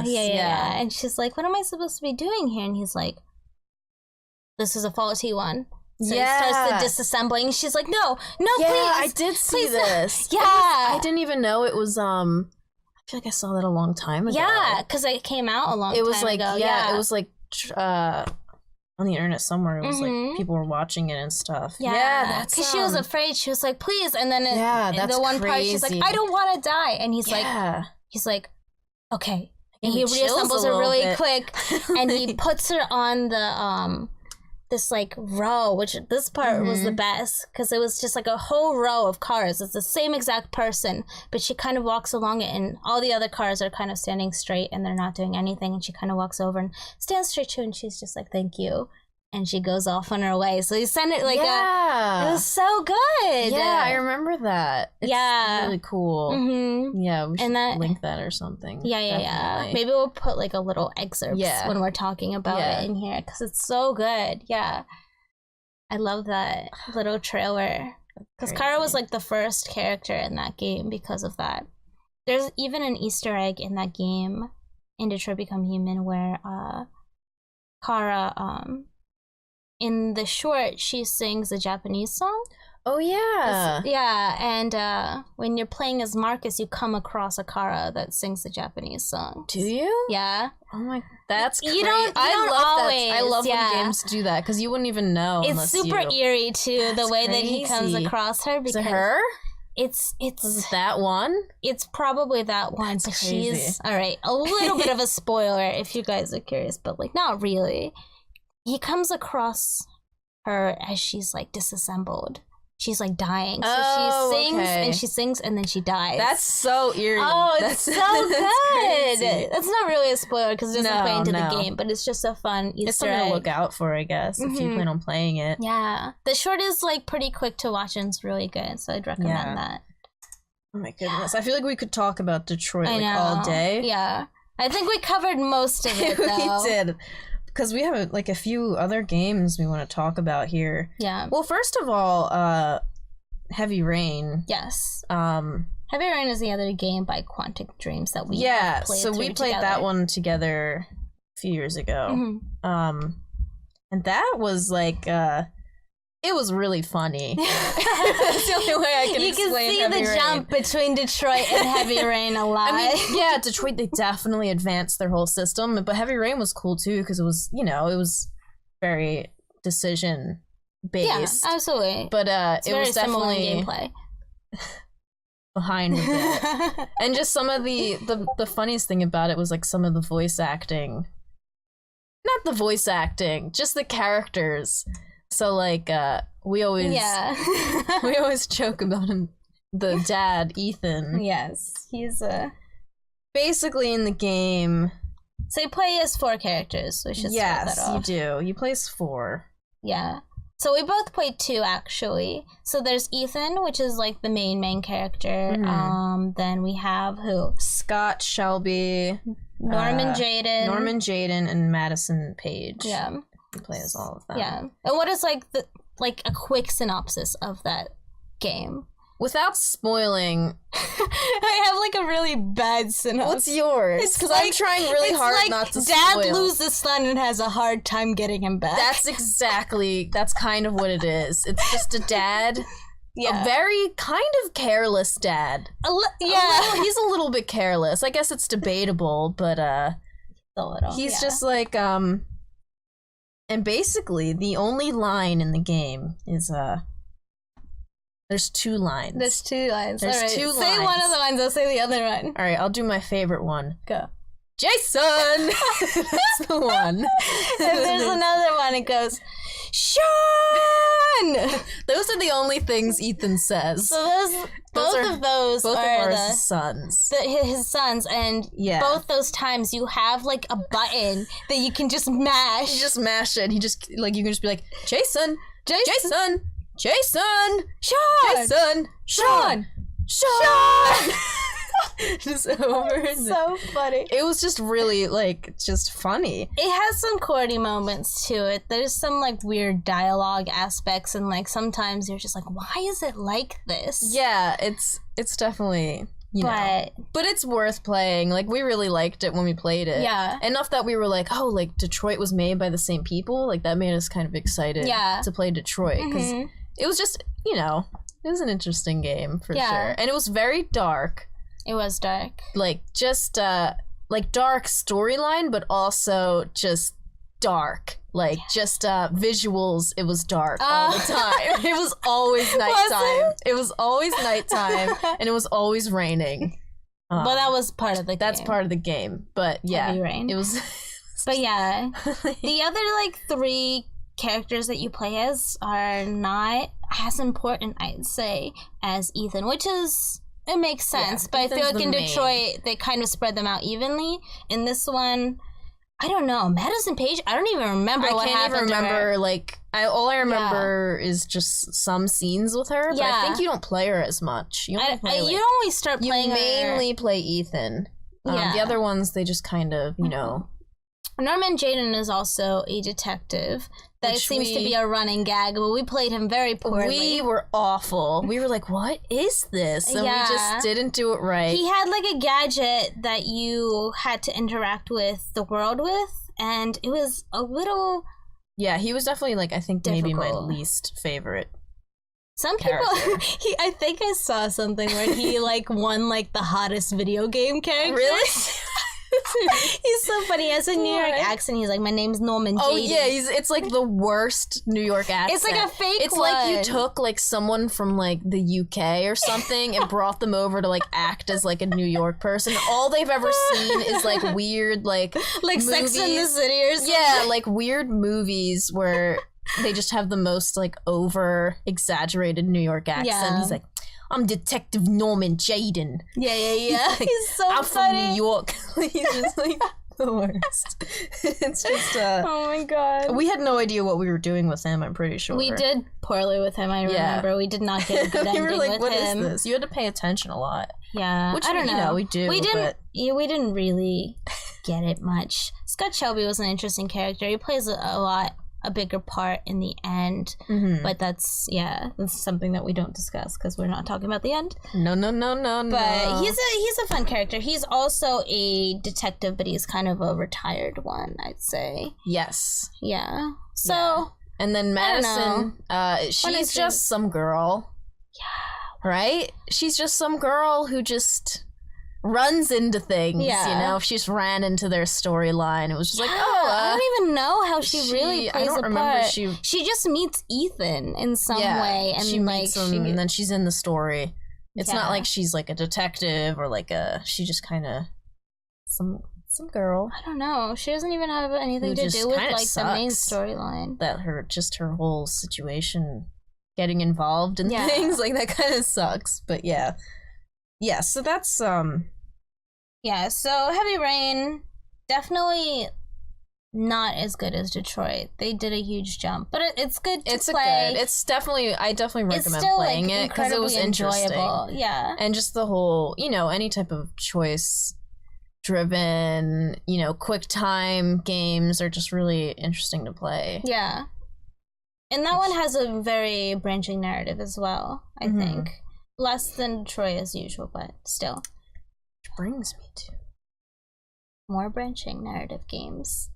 see this.
Yeah. And she's like, what am I supposed to be doing here? And he's like, this is a faulty one. So he starts the disassembling. She's like, no, please.
Yeah, I did see this.
Yeah.
I didn't even know it was, I feel like I saw that a long time ago.
Yeah, because it came out a long time ago.
Yeah, it was like, on the internet somewhere. It was like people were watching it and stuff.
Yeah,
that's...
Because she was afraid. She was like, please. And then
that's
the one part, she's like, I don't want to die. And he's like, okay. And he reassembles her really quick. And he puts her on the, this like row, which this part was the best, because it was just like a whole row of cars. It's the same exact person, but she kind of walks along it, and all the other cars are kind of standing straight and they're not doing anything, and she kind of walks over and stands straight too, and she's just like, thank you, and she goes off on her way. So he sent it like it was so good.
Yeah, I remember that. It's really cool. Yeah, we should link that or something.
Yeah. Maybe we'll put like a little excerpt when we're talking about it in here, because it's so good. Yeah, I love that little trailer, because Kara was like the first character in that game because of that. There's even an Easter egg in that game, in Detroit Become Human, where Kara in the short, she sings a Japanese song.
Oh, yeah.
And when you're playing as Marcus, you come across a Kara that sings the Japanese song.
Do you?
Yeah.
Oh my, that's crazy.
You don't always.
I love when games do that, because you wouldn't even know.
It's super eerie, too, the way that he comes across her.
Is it her?
Was
it that one?
It's probably that one. That's crazy. She's, all right, a little bit of a spoiler if you guys are curious, but like not really. He comes across her as she's like disassembled. She's like dying. So she sings and she sings and then she dies.
That's so eerie.
Oh, it's so good. That's not really a spoiler because it doesn't play into the game, but it's just a fun Easter egg.
It's something to look out for, I guess, if you plan on playing it.
Yeah. The short is like pretty quick to watch and it's really good, so I'd recommend that.
Oh my goodness. I feel like we could talk about Detroit all day.
Yeah. I think we covered most of it, though.
We did. Because we have like a few other games we want to talk about here.
Yeah.
Well, first of all, Heavy Rain.
Yes. Heavy Rain is the other game by Quantic Dreams that we played.
So we played that one together a few years ago. And that was like it was really funny. That's the only way I can explain
You can see the jump between Detroit and Heavy Rain a lot.
I mean, yeah, Detroit, they definitely advanced their whole system, but Heavy Rain was cool too, because it was, it was very decision based.
Yeah, absolutely.
But it was definitely
gameplay
behind a bit. And just some of the funniest thing about it was like some of the voice acting. Not the voice acting, just the characters. So like we always we always joke about him, the dad, Ethan.
Yes, he's
basically in the game.
So you play as 4 characters. So we should start that off.
You do. You play as 4.
Yeah. So we both played 2 actually. So there's Ethan, which is like the main character. Then we have who?
Scott Shelby,
Norman Jaden,
and Madison Page.
Yeah.
You play as all of them.
Yeah. And what is like a quick synopsis of that game?
Without spoiling,
I have like a really bad synopsis.
What's yours? Because I'm trying really hard not to spoil.
Dad loses son and has a hard time getting him back.
That's kind of what it is. It's just a dad. A very kind of careless dad. He's a little bit careless. I guess it's debatable, but
a little.
He's just like And basically, the only line in the game is, there's 2 lines.
There's 2 lines.
There's
all right.
2
say
lines.
one of the lines, I'll say the other one.
All right, I'll do my favorite one.
Go.
Jason! That's the one.
And there's another one, it goes, Sean!
Those are the only things Ethan says.
So both of those
both
are
of our sons.
his sons, and both those times you have like a button that you can just mash.
You just mash it, and you can just be like, Jason! Jason! Jason!
Sean!
Jason!
Sean!
Sean! Just over and
so funny.
It was just really, like, just funny.
It has some corny moments to it. There's some, like, weird dialogue aspects, and, like, sometimes you're just like, why is it like this?
Yeah, it's definitely, you know. But it's worth playing. Like, we really liked it when we played it.
Yeah.
Enough that we were like, oh, like, Detroit was made by the same people? Like, that made us kind of excited to play Detroit. Because it was just, you know, it was an interesting game, for sure. And it was very dark.
It was dark.
Like, just, like, dark storyline, but also just dark. Like, just, visuals, it was dark all the time. It was always nighttime. It was always nighttime, and it was always raining.
But that was part of the game.
That's part of the game. But, yeah.
Heavy rain.
It was...
But, yeah. The other, like, 3 characters that you play as are not as important, I'd say, as Ethan, which is... It makes sense, but I feel like in Detroit, they kind of spread them out evenly. In this one, I don't know. Madison Paige, I don't even remember what happened. I can't even remember,
like, all I remember is just some scenes with her, but I think you don't play her as much. You
only start playing her.
You mainly play Ethan. The other ones, they just kind of, you know.
Norman Jayden is also a detective. That seems to be a running gag, but we played him very poorly.
We were awful. We were like, what is this? And we just didn't do it right.
He had like a gadget that you had to interact with the world with, and it was a little...
Yeah, he was definitely like, I think maybe my least favorite.
Some people, I think I saw something where he like won like the hottest video game character.
Really?
He's so funny. He has a New York accent. He's like, my name's Norman Jayden.
Oh yeah, it's like the worst New York accent.
It's like a fake
It's
one.
like you took like someone from like the UK or something and brought them over to like act as like a New York person. All they've ever seen is like weird like movies.
Sex in the City or something.
Yeah, like weird movies where they just have the most like over exaggerated New York accent.
Yeah.
He's like, I'm Detective Norman Jayden.
Yeah.
Like,
he's so
I'm
funny.
from New York. He's just like the worst. It's just
oh my god.
we had no idea what we were doing with him, I'm pretty sure.
We did poorly with him, I remember. We did not get a good ending
we were like,
with
what
him.
is this? You had to pay attention a lot.
Yeah.
Which
I don't know.
You know, we do.
We didn't
but...
we didn't really get it much. Scott Shelby was an interesting character. He plays a bigger part in the end, but that's something that we don't discuss because we're not talking about the end.
No.
But he's a fun character. He's also a detective, but he's kind of a retired one, I'd say.
Yes.
Yeah. So
and then Madison, she's just some girl. Yeah. Right? She's just some girl who just runs into things, you know. She just ran into their storyline. It was just like,
I don't even know how she really plays a part. She just meets Ethan in some way, and
she meets him, and then she's in the story. It's not like she's like a detective or like she just kind of some girl.
I don't know. She doesn't even have anything to do with like the main storyline.
That her whole situation, getting involved in things like that, kind of sucks. But yeah. So that's
Yeah, so Heavy Rain, definitely not as good as Detroit. They did a huge jump, but it's good to play.
It's definitely, I definitely recommend
still,
playing
like,
it because it was
enjoyable.
interesting.
Yeah.
And just the whole, you know, any type of choice-driven, you know, quick time games are just really interesting to play.
Yeah. And that one has a very branching narrative as well, I think. Less than Detroit as usual, but still.
Which brings me to
more branching narrative games.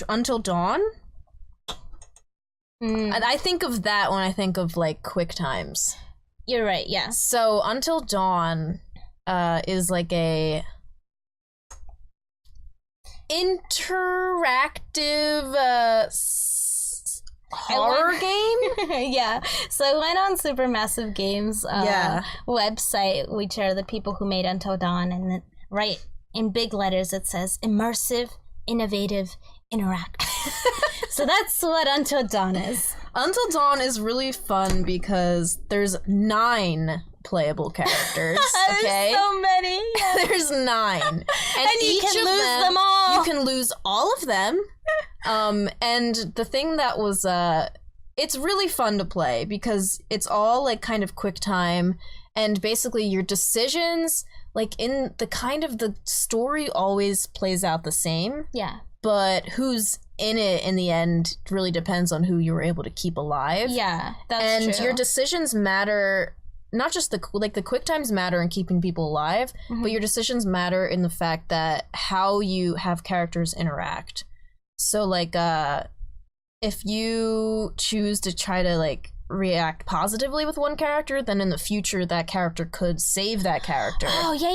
Until Dawn? And I think of that when I think of like quick times.
You're right, yeah.
So Until Dawn is like interactive horror game.
Yeah. So I went on Supermassive Games website, which are the people who made Until Dawn, and right in big letters it says immersive, innovative, interactive. So that's what Until Dawn is.
Until Dawn is really fun because there's 9 playable characters. Okay,
there's so many. Yeah.
There's 9, and
you can lose them all.
You can lose all of them. And the thing that was it's really fun to play because it's all like kind of quick time, and basically your decisions, like in the kind of the story always plays out the same.
Yeah.
But who's in it in the end really depends on who you were able to keep alive.
Yeah, that's
and
true.
Your decisions matter. Not just the quick times matter in keeping people alive, but your decisions matter in the fact that how you have characters interact. So like if you choose to try to like react positively with one character, then in the future that character could save that character.
Oh yeah.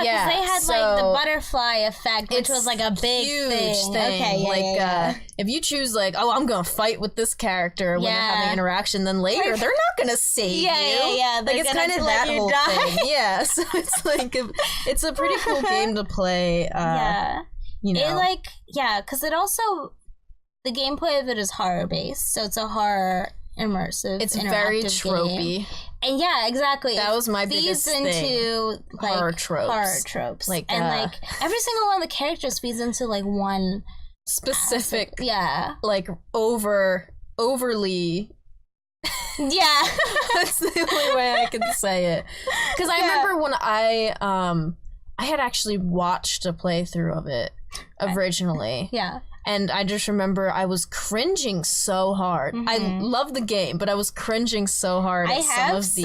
Because they had like the butterfly effect, which was like a big
huge thing.
Okay,
yeah. If you choose like, oh, I'm gonna fight with this character when they're having interaction, then later they're not gonna save you.
Yeah.
Like it's kind of that whole thing. Yeah. So it's like it's a pretty cool game to play. You know,
because it also, the gameplay of it is horror based, so it's a horror immersive. It's
very tropey.
Game. And yeah, exactly.
That was my biggest thing.
Feeds into like
horror tropes.
Like like every single one of the characters feeds into like one
specific
like
overly
yeah.
That's the only way I can say it. Because I remember when I had actually watched a playthrough of it originally.
Yeah.
And I just remember I was cringing so hard. I love the game, but I was cringing so hard at some of the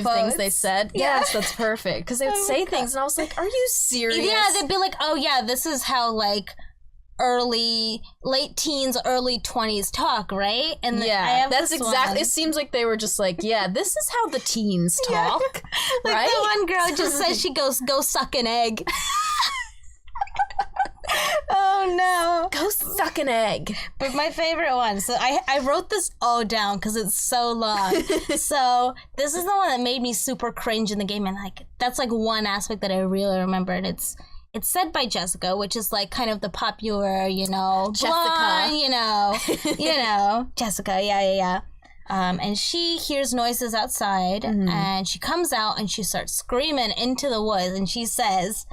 things they said.
Yeah.
Yes, that's perfect. Because they would say things, and I was like, "Are you serious?"
Yeah, they'd be like, "Oh yeah, this is how like late teens, early 20s talk, right?" And
that's exactly. It seems like they were just like, "Yeah, this is how the teens talk."
Like
right?
the one girl just says she goes, "Go suck an egg." Oh no.
Go suck an egg.
But my favorite one, so I wrote this all down because it's so long. So this is the one that made me super cringe in the game, and like that's like one aspect that I really remember, and it's said by Jessica, which is like kind of the popular,
Jessica,
blonde, Jessica, yeah. And she hears noises outside, and she comes out and she starts screaming into the woods, and she says,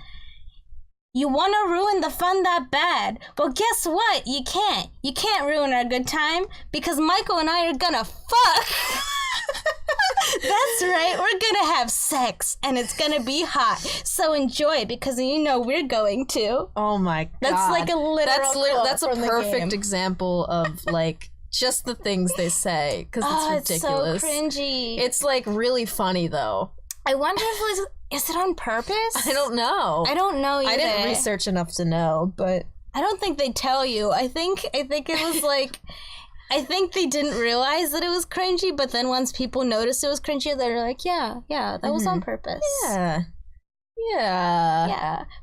"You want to ruin the fun that bad? Well, guess what? You can't. You can't ruin our good time because Michael and I are gonna fuck." That's right. We're gonna have sex and it's gonna be hot. So enjoy it because we're going to.
Oh my God.
That's like a literal
That's a perfect example of like just the things they say because it's ridiculous.
It's so cringy.
It's like really funny though.
I wonder if is it on purpose?
I don't know.
I don't know either.
I didn't research enough to know, but
I don't think they tell you. I think it was like, I think they didn't realize that it was cringy, but then once people noticed it was cringy, they're like, yeah, that was on purpose. Yeah.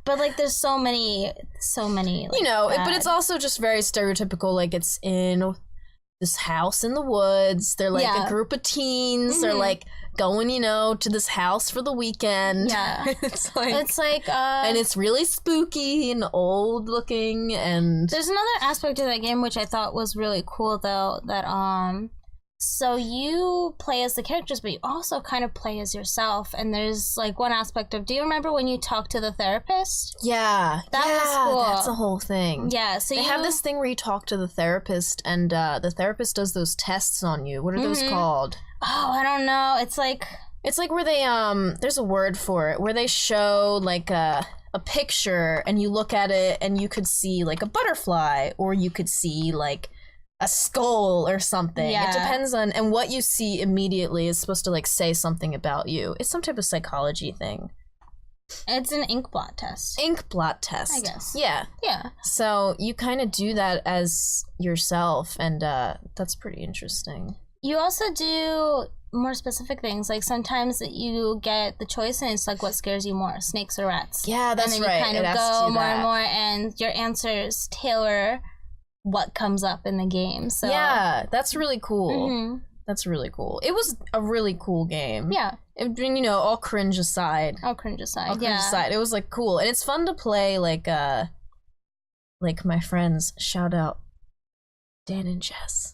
But like there's so many like,
but it's also just very stereotypical, like it's in this house in the woods. They're like a group of teens. They're like going, to this house for the weekend.
Yeah.
it's like and it's really spooky and old looking. And
there's another aspect of that game which I thought was really cool though, that so you play as the characters, but you also kind of play as yourself. And there's like one aspect of, do you remember when you talked to the therapist?
Yeah.
That was cool.
That's a whole thing.
Yeah. So
they have this thing where you talk to the therapist, and the therapist does those tests on you. What are those called?
Oh, I don't know. It's like
where they there's a word for it, where they show like a picture and you look at it and you could see like a butterfly, or you could see like a skull or something.
Yeah.
It depends on, and what you see immediately is supposed to like say something about you. It's some type of psychology thing.
It's an ink blot test.
I guess. Yeah.
Yeah.
So you kind of do that as yourself, and that's pretty interesting.
You also do more specific things. Like sometimes you get the choice and it's like, what scares you more, snakes or rats?
Yeah, that's right.
And then you kind of go more and more, and your answers tailor what comes up in the game. So
yeah, that's really cool. That's really cool. It was a really cool game.
Yeah.
All cringe aside. It was like cool, and it's fun to play. Like my friends, shout out Dan and Jess.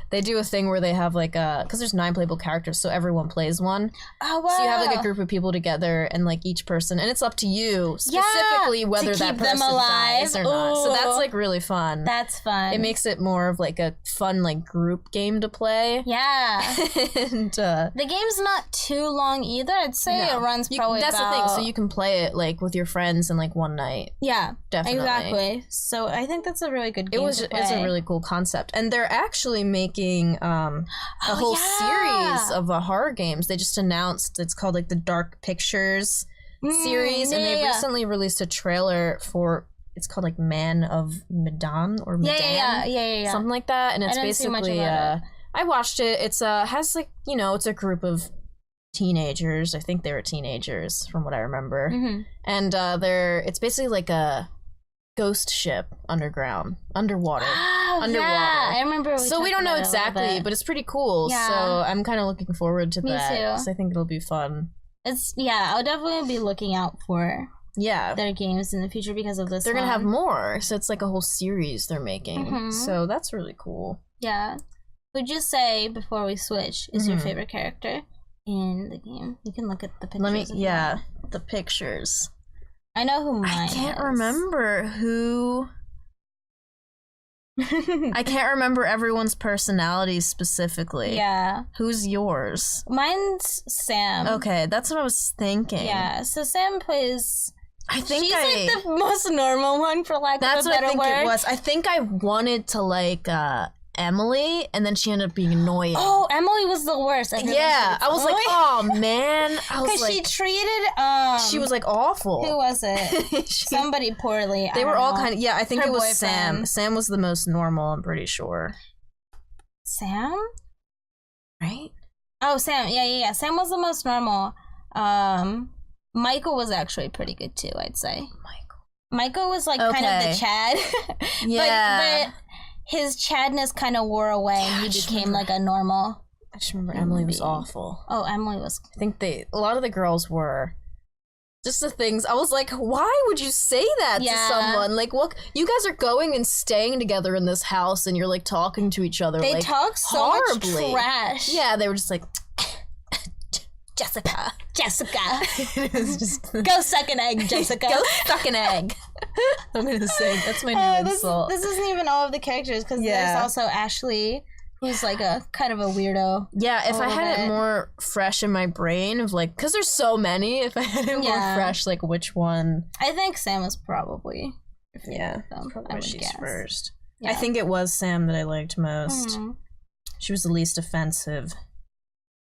They do a thing where they have like because there's 9 playable characters, so everyone plays one.
Oh wow!
So you have like a group of people together, and like each person, and it's up to you specifically whether that person dies or not. So that's like really fun.
That's fun.
It makes it more of like a fun like group game to play.
Yeah.
And
the game's not too long either. I'd say it runs probably
that's the thing. So you can play it like with your friends in like one night.
Yeah,
definitely.
Exactly. So I think that's a really good game.
It's a really cool concept, and they're actually making a whole series of horror games. They just announced it's called like the Dark Pictures series, and they recently released a trailer for it's called like Man of Medan or Medan,
yeah,
something like that. And it's basically I watched it. It's has like it's a group of teenagers. I think they were teenagers from what I remember, and it's basically like a ghost ship underwater.
Yeah, I remember.
So we don't know exactly, but it's pretty cool. Yeah. So I'm kind of looking forward to that. Me too. Because I think it'll be fun.
I'll definitely be looking out for their games in the future because of this.
They're gonna have more, so it's like a whole series they're making. So that's really cool.
Yeah. Would you say before we switch is your favorite character in the game? You can look at the pictures.
The pictures.
I know who mine is.
I can't remember who. I can't remember everyone's personalities specifically.
Yeah.
Who's yours?
Mine's Sam.
Okay, that's what I was thinking.
Yeah, so Sam plays...
she's
like the most normal one, for lack of a better word.
That's what I think it was. I think I wanted to like Emily, and then she ended up being annoying.
Oh, Emily was the worst.
I was like, oh man.
Because she treated
she was like awful.
Who was it? Somebody poorly.
They were all kind of I think
her
it was
boyfriend.
Sam was the most normal, I'm pretty sure.
Sam?
Right?
Oh, Sam. Yeah. Sam was the most normal. Michael was actually pretty good too, I'd say. Michael was like kind of the Chad. but his Chadness kind of wore away, and he became like a normal.
I just remember Emily was awful.
Oh, Emily was.
I think a lot of the girls were. Just the things I was like, why would you say that to someone? Like, look, you guys are going and staying together in this house, and you're like talking to each other.
They
like,
talk so
horribly.
Much trash.
Yeah, they were just like.
Jessica.
It was just
go suck an egg, Jessica.
Go suck an egg. I'm gonna say that's my new insult.
This isn't even all of the characters because there's also Ashley, who's like a kind of a weirdo.
Yeah, if I had it more fresh in my brain of like, because there's so many. If I had it more fresh, like which one?
I think Sam was probably.
Probably she's first. Yeah. I think it was Sam that I liked most. She was the least offensive.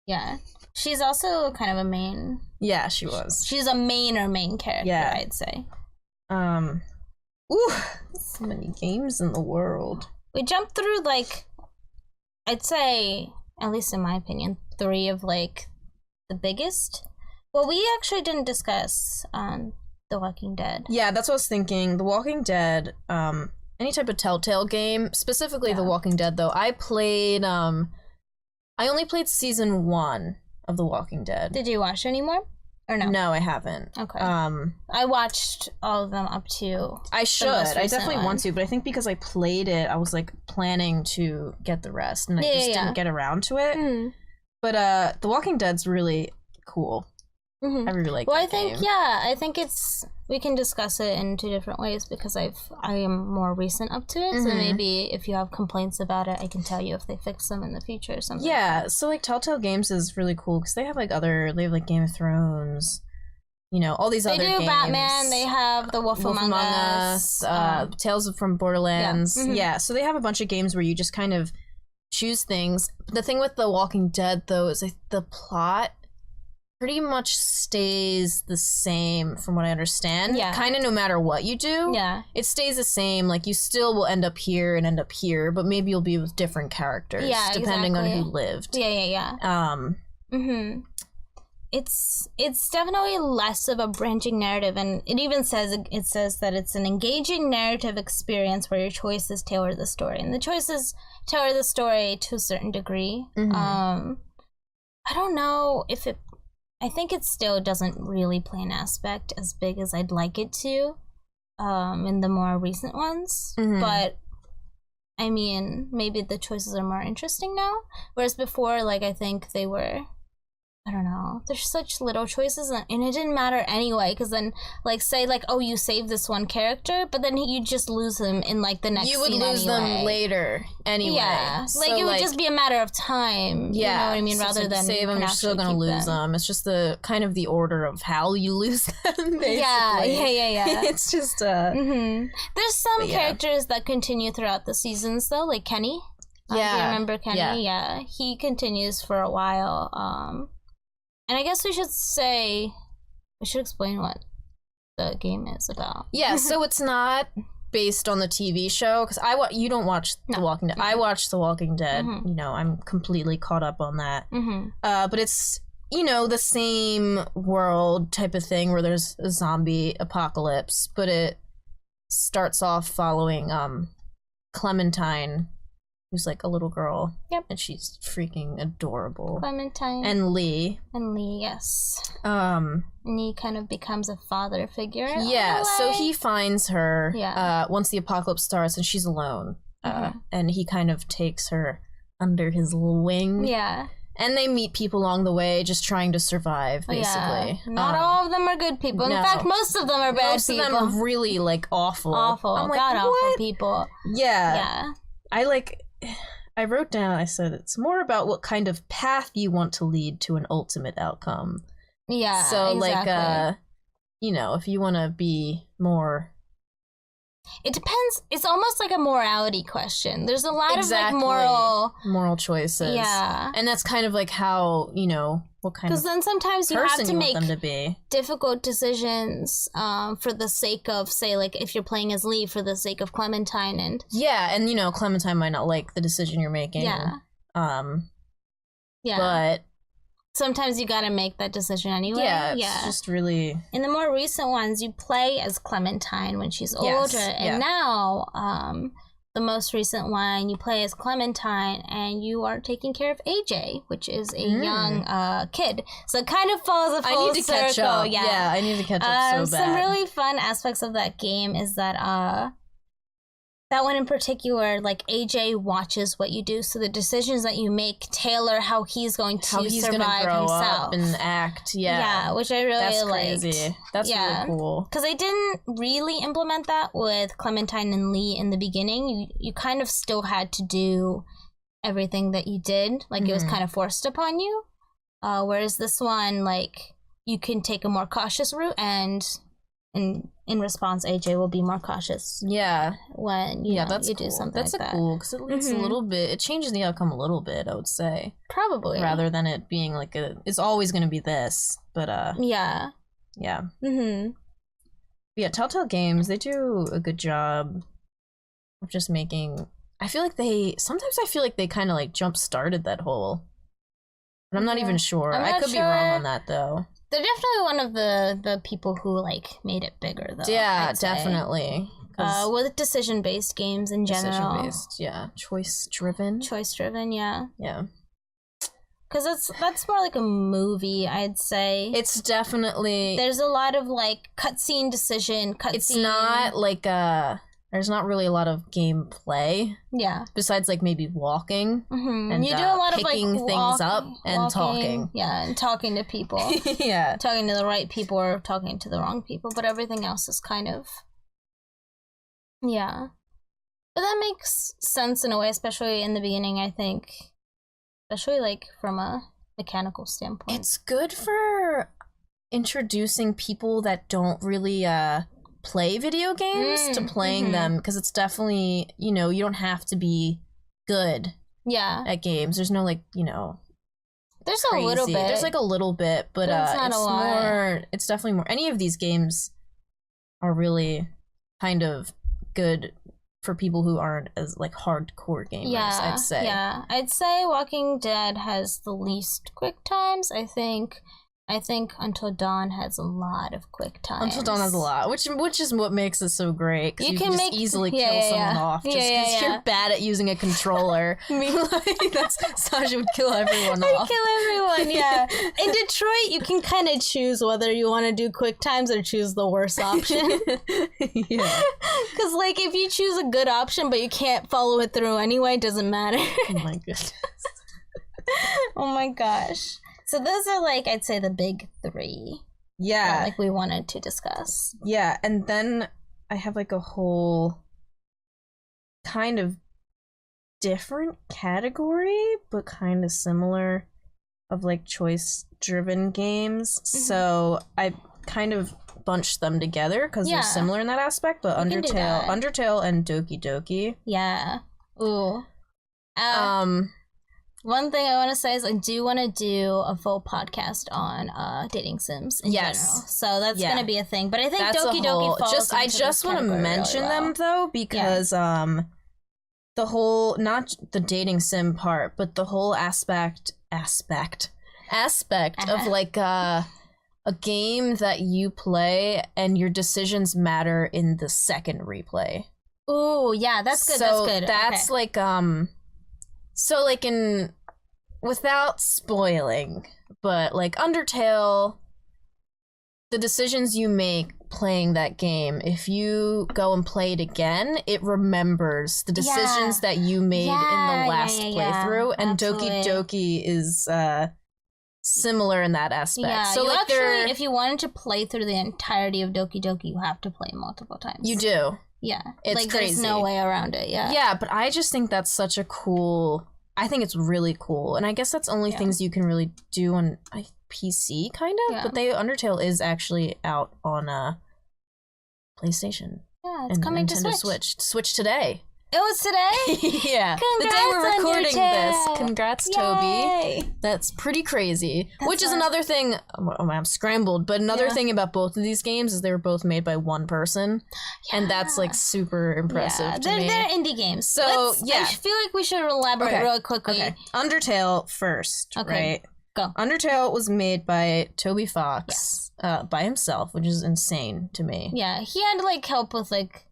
Yeah. She's also kind of a main.
Yeah, she was.
She's a main character, I'd say.
So many games in the world.
We jumped through like, I'd say, at least in my opinion, 3 of like the biggest. Well, we actually didn't discuss The Walking Dead.
Yeah, that's what I was thinking. The Walking Dead, any type of Telltale game, specifically The Walking Dead though. I only played season 1 of The Walking Dead.
Did you watch any more? Or no?
No, I haven't.
Okay. I watched all of them up to.
I should. I definitely want to, but I think because I played it, I was like planning to get the rest, and I just didn't get around to it. But The Walking Dead's really cool. I really like.
Well,
that
I think
game.
I think we can discuss it in 2 different ways because I am more recent up to it. So maybe if you have complaints about it, I can tell you if they fix them in the future or something.
Yeah, so like Telltale Games is really cool because they have like Game of Thrones, all these other games. They do
Batman. They have The Wolf Among Us,
Tales from Borderlands. Yeah, so they have a bunch of games where you just kind of choose things. The thing with The Walking Dead though is the plot pretty much stays the same from what I understand.
Yeah.
Kind of no matter what you do.
Yeah.
It stays the same. Like, you still will end up here and end up here, but maybe you'll be with different characters.
Yeah,
depending
exactly.
on who lived.
Yeah. It's definitely less of a branching narrative, and it says that it's an engaging narrative experience where your choices tailor the story, and the choices tailor the story to a certain degree. I don't know if it. I think it still doesn't really play an aspect as big as I'd like it to, in the more recent ones. But I mean, maybe the choices are more interesting now, whereas before, like, I think they were. I don't know. There's such little choices, and it didn't matter anyway. Because then, like, say, like, oh, you save this one character, but then you just lose them in like the next.
You would
scene
lose
anyway.
them later anyway.
Yeah,
So,
like it would just be a matter of time.
Yeah,
you know what I mean.
so
Rather than
save them, you're still gonna lose them. It's just the kind of the order of how you lose them. Basically.
Yeah.
It's just
There's some characters that continue throughout the seasons, though, like Kenny. Do you remember Kenny? Yeah, he continues for a while. And I guess we should explain what the game is about.
Yeah, so it's not based on the TV show, because you don't watch The Walking Dead. I watch The Walking Dead. You know, I'm completely caught up on that. But it's, you know, the same world type of thing where there's a zombie apocalypse, but it starts off following Clementine, who's like a little girl. Yep. And she's freaking adorable.
Clementine.
And Lee.
Yes. And he kind of becomes a father figure.
Yeah, so he finds her once the apocalypse starts and she's alone. And he kind of takes her under his little wing.
Yeah.
And they meet people along the way just trying to survive, basically.
Yeah. Not all of them are good people. In fact, most of them are bad people.
Most of them are really, like, awful.
Awful.
I'm like,
god-awful people.
Yeah. I wrote down, I said, it's more about what kind of path you want to lead to an ultimate outcome.
Yeah,
so,
exactly.
Like, you know, if you want to be more...
It depends. It's almost like a morality question. There's a lot of, like, moral
choices.
Yeah.
And that's kind of, like, how, you know, what kind of
Because then sometimes you have to make
them to be.
difficult decisions for the sake of, say, like, if you're playing as Lee, for the sake of Clementine and...
Yeah, and, you know, Clementine might not like the decision you're making.
Yeah.
But...
sometimes you gotta make that decision anyway.
Yeah, it's just really...
In the more recent ones, you play as Clementine when she's older. And now, the most recent one, you play as Clementine and you are taking care of AJ, which is a young kid. So it kind of follows a full circle. I need to catch up.
Yeah, I need to catch up so bad.
Some really fun aspects of that game is that... that one in particular, like, AJ watches what you do, so the decisions that you make tailor how he's going to survive
grow
himself
up and act. Yeah,
which I really
liked. That's crazy. That's really cool.
Because I didn't really implement that with Clementine and Lee in the beginning. You kind of still had to do everything that you did, like it was kind of forced upon you. Whereas this one, like, you can take a more cautious route and in response, AJ will be more cautious.
Yeah.
When you do something
that's
like that.
That's cool, because it leads a little bit, it changes the outcome a little bit, I would say.
Probably.
Rather than it being like it's always going to be this, but
yeah.
Yeah. Yeah, Telltale Games, they do a good job of just making, sometimes I feel like they kind of like jump-started that whole, but I'm not even sure. I could be wrong on that, though.
They're definitely one of the people who, like, made it bigger, though.
Yeah, definitely.
With decision-based games in general.
Decision-based, yeah. Choice-driven.
Choice-driven, yeah.
Yeah.
Because that's more like a movie, I'd say.
It's definitely...
There's a lot of, like, cutscene decision,
It's not, like, there's not really a lot of gameplay. Yeah. Besides, like, maybe walking. And
you do a lot of, like,
picking things up and talking.
Yeah, and talking to people.
Yeah.
Talking to the right people or talking to the wrong people. But everything else is kind of... Yeah. But that makes sense in a way, especially in the beginning, I think. Especially, like, from a mechanical standpoint.
It's good for introducing people that don't really, play video games to playing them, because it's definitely, you know, you don't have to be good at games. There's no, like, you know,
There's
crazy.
a little bit.
There's like a little bit, but
it's not
it's
a lot.
more. It's definitely more. Any of these games are really kind of good for people who aren't as like hardcore gamers. I'd say.
Yeah, I'd say Walking Dead has the least quick times. I think Until Dawn has a lot of quick times.
Until Dawn has a lot, which is what makes it so great. Because you can just easily kill someone off just because you're bad at using a controller. That's Sasha would kill everyone off.
Kill everyone, yeah. In Detroit, you can kind of choose whether you want to do quick times or choose the worst option.
Yeah.
Because like if you choose a good option but you can't follow it through anyway, it doesn't matter.
Oh my goodness.
Oh my gosh. So those are like, I'd say the big three.
Yeah.
That, like we wanted to discuss.
Yeah, and then I have like a whole kind of different category, but kind of similar of like choice-driven games. Mm-hmm. So I kind of bunched them together because they're similar in that aspect, but Undertale and Doki Doki.
Yeah. Ooh. One thing I want to say is I do want to do a full podcast on dating sims in general. So that's going to be a thing. But I think Doki Doki falls
I just want to mention them though because the whole, not the dating sim part, but the whole aspect of like a game that you play and your decisions matter in the second replay.
Ooh, yeah, that's good.
So
that's good.
That's like so like without spoiling, but like Undertale, the decisions you make playing that game, if you go and play it again, it remembers the decisions that you made in the last playthrough. And Absolutely. Doki Doki is similar in that aspect.
Yeah,
so like
actually, if you wanted to play through the entirety of Doki Doki, you have to play multiple times.
You do.
Yeah.
It's
like
crazy.
There's no way around it, yeah.
Yeah, but I just think that's such a cool... I think it's really cool. And I guess that's only things you can really do on PC, kind of. Yeah. But Undertale is actually out on PlayStation.
Yeah, it's coming
Nintendo
to Switch.
Switch today.
It was today?
Yeah.
Congrats,
the day we're recording
Undertale.
this. Congrats,
Yay.
Toby. That's pretty crazy. Which is another thing. Oh, I'm scrambled. But another thing about both of these games is they were both made by one person. Yeah. And that's like super impressive to me.
They're indie games.
So,
I feel like we should elaborate really quickly.
Okay. Undertale first, right?
Go.
Undertale was made by Toby Fox by himself, which is insane to me.
Yeah, he had like help with like...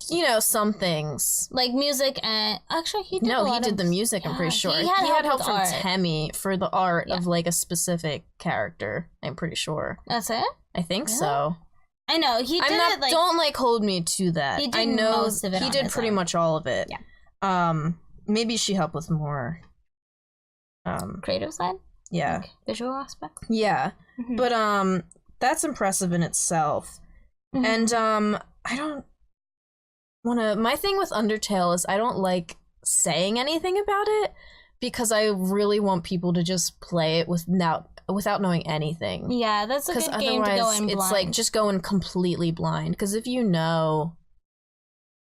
You know, some things.
Like music and... Actually, he did
he did the music, I'm pretty sure. He had help from Temmie for the art of, like, a specific character, I'm pretty sure.
That's it?
I think so.
I know, he did it, like...
Don't, like, hold me to that.
He did most of it.
He did pretty much all of it.
Yeah.
Maybe she helped with more...
creative side?
Yeah.
Like visual aspect?
Yeah. Mm-hmm. But, that's impressive in itself. Mm-hmm. And, I don't... My thing with Undertale is I don't like saying anything about it because I really want people to just play it without knowing anything.
Yeah, that's a good game to go in blind.
It's like just going completely blind because if you know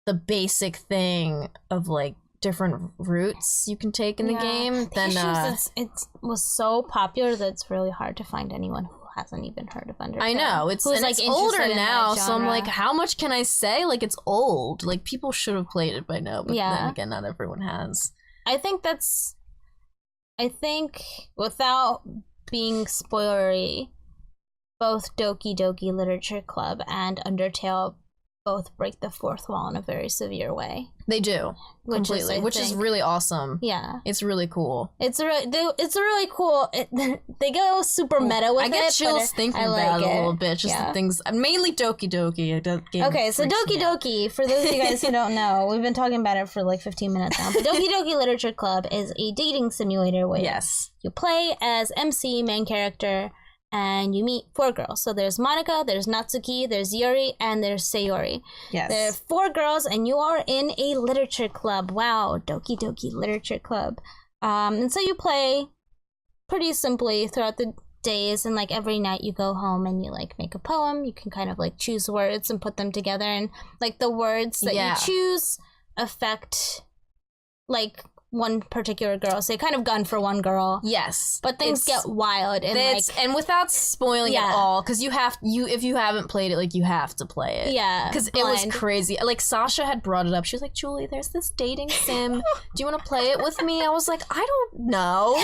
the basic thing of like different routes you can take in the game, then
it was so popular that it's really hard to find anyone who hasn't even heard of Undertale.
I know, it's older now, so I'm like, how much can I say? Like, it's old. Like, people should have played it by now, but then again, not everyone has.
I think without being spoilery, both Doki Doki Literature Club and Undertale both break the fourth wall in a very severe way.
They do, completely, which is really awesome.
Yeah,
it's really cool.
It's really cool. They go super meta with it.
I get chills thinking about it a little bit. Just the things, mainly Doki Doki.
Okay, so Doki Doki, for those of you guys who don't know, we've been talking about it for like 15 minutes now. But Doki Doki Literature Club is a dating simulator where you play as MC, main character, and you meet 4 girls. So there's Monica, there's Natsuki, there's Yuri, and there's Sayori.
Yes.
There are 4 girls, and you are in a literature club. Wow, Doki Doki Literature Club. And so you play pretty simply throughout the days, and like every night you go home and you like make a poem. You can kind of like choose words and put them together, and like the words that you choose affect like one particular girl, so they kind of gun for one girl.
Yes,
but things get wild and
and without spoiling at all, because if you haven't played it, like you have to play it.
Yeah,
because it was crazy. Like Sasha had brought it up. She was like, "Julie, there's this dating sim. Do you want to play it with me?" I was like, "I don't know.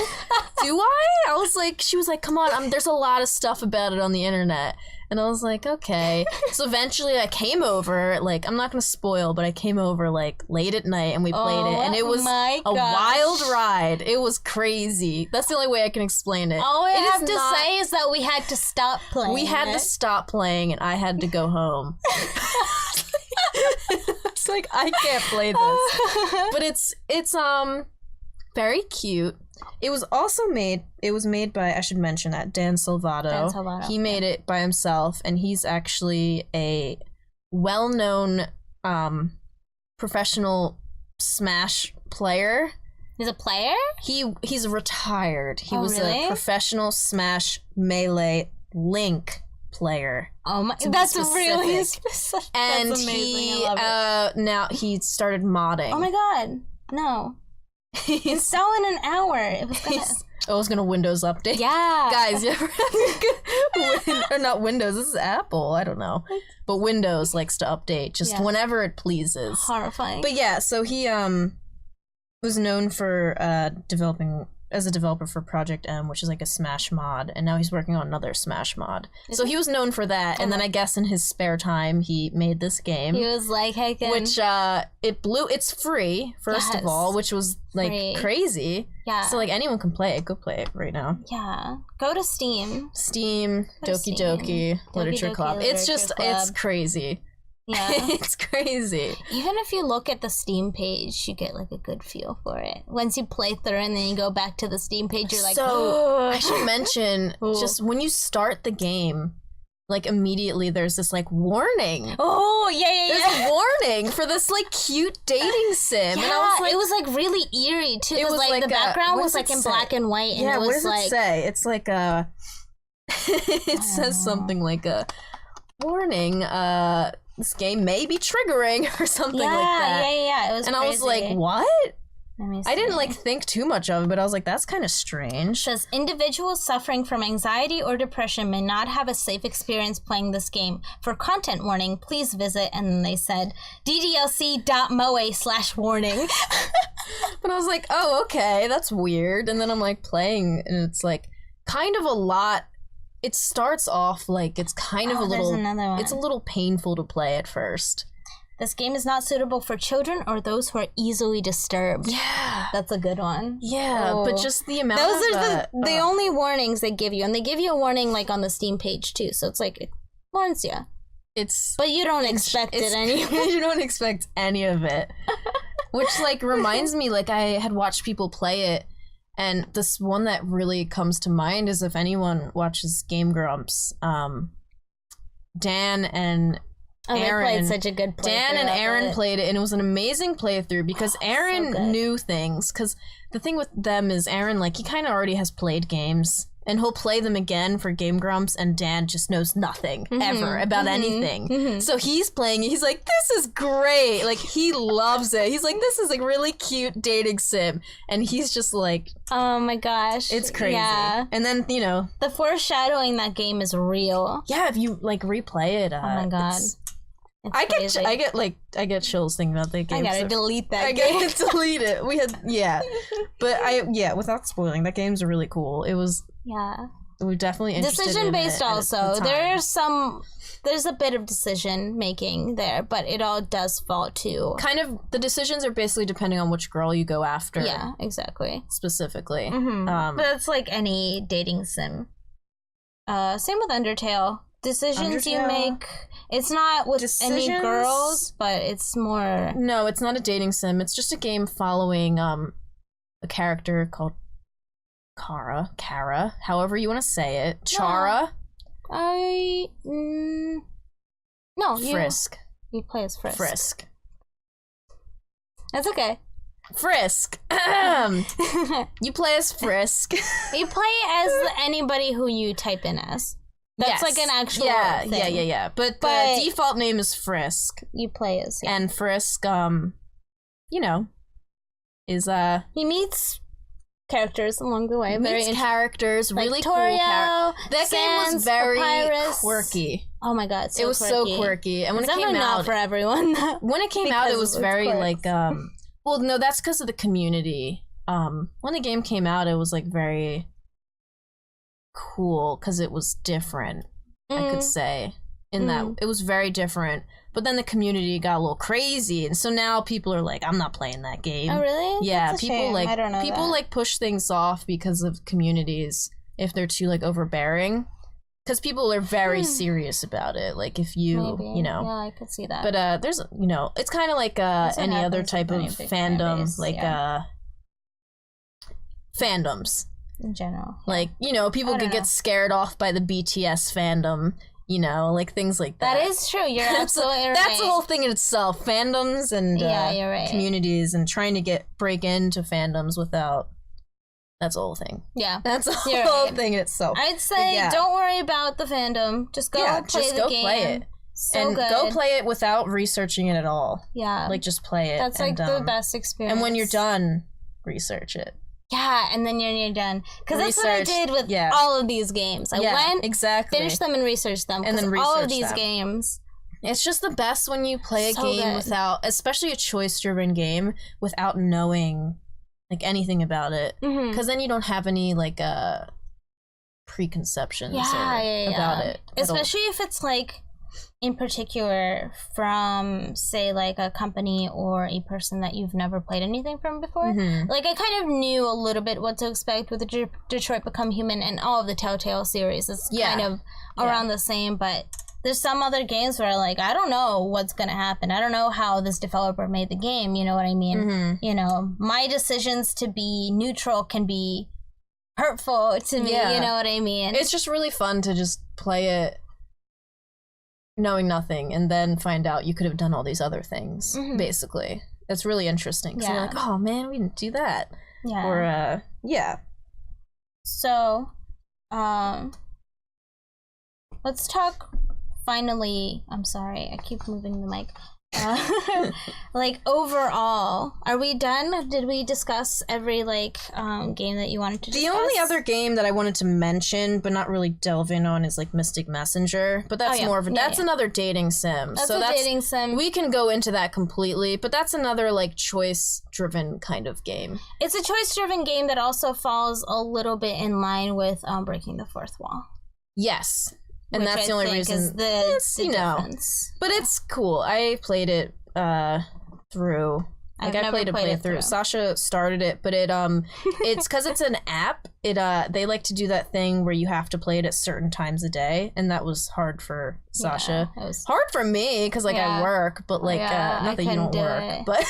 Do I?" I was like, she was like, "Come on, there's a lot of stuff about it on the internet." And I was like, okay. So eventually I came over, like, I'm not going to spoil, but I came over, like, late at night and we played it. And it was a wild ride. It was crazy. That's the only way I can explain it.
All I have to say is that we had to stop playing.
We had to stop playing and I had to go home. It's like, I can't play this. But it's very cute. It was made by, I should mention that, Dan Salvato. He made it by himself, and he's actually a well-known professional Smash player.
He's a player?
He's retired. He was
really?
a professional Smash Melee Link player.
Oh my, that's really specific.
And
that's amazing. I love it.
Now he started modding.
Oh my god, no. Install in an hour. It was gonna
Windows update.
Yeah,
guys, you ever or not Windows? This is Apple. I don't know, but Windows likes to update just whenever it pleases.
Horrifying.
But yeah, so he was known for developing as a developer for Project M, which is like a Smash mod, and now he's working on another Smash mod. So he was known for that, and then I guess in his spare time he made this game.
He was like, "Hey,
which it's free first of all, which was like crazy. Yeah, so like anyone can play it. Go play it right now.
Yeah, go to Steam,
Doki Doki Literature Club. It's crazy. Yeah. It's crazy.
Even if you look at the Steam page, you get like a good feel for it. Once you play through and then you go back to the Steam page, you're like,
so I should mention, just when you start the game, like immediately there's this like warning.
Oh, yeah.
There's a warning for this like cute dating sim.
Yeah,
and I was like,
it was like really eerie too. It was like the background was like in black and white. And
yeah,
it was
what does
like,
it say? It's like a, it says something like a warning, this game may be triggering or something like that.
Yeah. It was
and
crazy.
I was like, what? I didn't like think too much of it, but I was like, that's kind of strange.
It says individuals suffering from anxiety or depression may not have a safe experience playing this game. For content warning, please visit. And then they said ddlc.moe/warning.
But I was like, oh, okay, that's weird. And then I'm like playing, and it's like kind of a lot. It starts off like it's kind of a little.
Another one.
It's a little painful to play at first.
This game is not suitable for children or those who are easily disturbed.
Yeah,
that's a good one.
Yeah, but just the amount.
Those are the only warnings they give you, and they give you a warning like on the Steam page too. So it's like it warns you. But you don't expect it anyway.
You don't expect any of it, which like reminds me, like I had watched people play it. And this one that really comes to mind is if anyone watches Game Grumps, Dan and Aaron.
They played such a good playthrough.
Dan and Aaron played it, and it was an amazing playthrough because Aaron knew things. Because the thing with them is Aaron, like, he kind of already has played games. And he'll play them again for Game Grumps, and Dan just knows nothing ever about anything. So he's playing it. He's like, this is great. Like, he loves it. He's like, this is a really cute dating sim. And he's just like,
oh my gosh.
It's crazy. Yeah. And then, you know.
The foreshadowing that game is real.
Yeah, if you, like, replay it.
Oh my god.
I get chills thinking about that game.
I gotta delete that game.
I gotta delete it. Without spoiling, that game's really cool. It was.
Yeah.
We're definitely interested
decision based
in it
also. There's a bit of decision making there, but it all does fall to
kind of the decisions are basically depending on which girl you go after.
Yeah, exactly.
Specifically.
But it's like any dating sim. Same with Undertale. Decisions you make, it's not with any girls, but it's more.
No, it's not a dating sim. It's just a game following a character called Kara, however you want to say it. Chara.
No,
Frisk.
You play as Frisk.
Frisk.
That's okay.
Frisk. You play as Frisk.
You play as anybody who you type in as. That's like an actual thing.
Yeah. But the default name is Frisk.
You play as.
Yeah. And Frisk, you know, is
he meets characters along the way.
Characters,
like
really
Torio,
cool characters. That
Sans,
game was very
Papyrus.
quirky.
Oh my god,
it was so quirky. And when it came
not
out,
for everyone.
when it came out, it was very like well, no, that's because of the community. When the game came out, it was like very cool because it was different. I could say in that it was very different. But then the community got a little crazy, and so now people are like, "I'm not playing that game."
Oh really?
Yeah,
That's a
people
shame.
like
I don't know
people
that.
like push things off because of communities if they're too like overbearing. Because people are very serious about it. Like if you,
Maybe.
you know,
yeah, I could see that.
but there's, you know, it's kind of like
That's what
any other
happens
type
with
of
any big fan
fandom,
base,
like
yeah.
Fandoms.
In general,
Like, you know, people could get scared off by the BTS fandom, you know, like things like that.
That is true. You're absolutely right.
That's the whole thing in itself. Fandoms and
you're right.
communities and trying to break into fandoms without. That's the whole thing.
Yeah.
That's the
You're
whole
right.
thing in itself.
I'd say don't worry about the fandom. Just go play
just
the
go
game.
play it.
So
and
good.
go play it without researching it at all.
Yeah.
Like, just play it.
That's like the best experience.
And when you're done, research it.
Yeah, and then you're done. Because that's what I did with all of these games. I went, finished them, and researched them.
And then
all of
researched
these
them.
games.
It's just the best when you play a
So
game
good.
without, especially a choice-driven game, without knowing like anything about it. Because then you don't have any like preconceptions about it.
Especially if it's like in particular from, say, like a company or a person that you've never played anything from before. Like, I kind of knew a little bit what to expect with the Detroit Become Human and all of the Telltale series. It's kind of around the same, but there's some other games where, like, I don't know what's going to happen. I don't know how this developer made the game, you know what I mean? You know, my decisions to be neutral can be hurtful to me, you know what I mean?
It's just really fun to just play it knowing nothing and then find out you could have done all these other things, basically. It's really interesting. So you're like, oh man, we didn't do that.
Yeah.
Or,
So, let's talk finally. I'm sorry, I keep moving the mic. Like, overall, are we done? Did we discuss every game that you wanted to discuss?
The only other game that I wanted to mention but not really delve in on is like Mystic Messenger, but that's more of a another dating sim.
That's a dating sim.
We can go into that completely, but that's another like choice driven kind of game.
It's a choice driven game that also falls a little bit in line with breaking the fourth wall.
Yes. And that's the only reason
is the difference.
But it's cool. I played it through. Like, I played it through. Sasha started it, but it's because it's an app. They like to do that thing where you have to play it at certain times a day, and that was hard for Sasha.
Yeah, it was
hard for me because I work, but like not that you don't work, but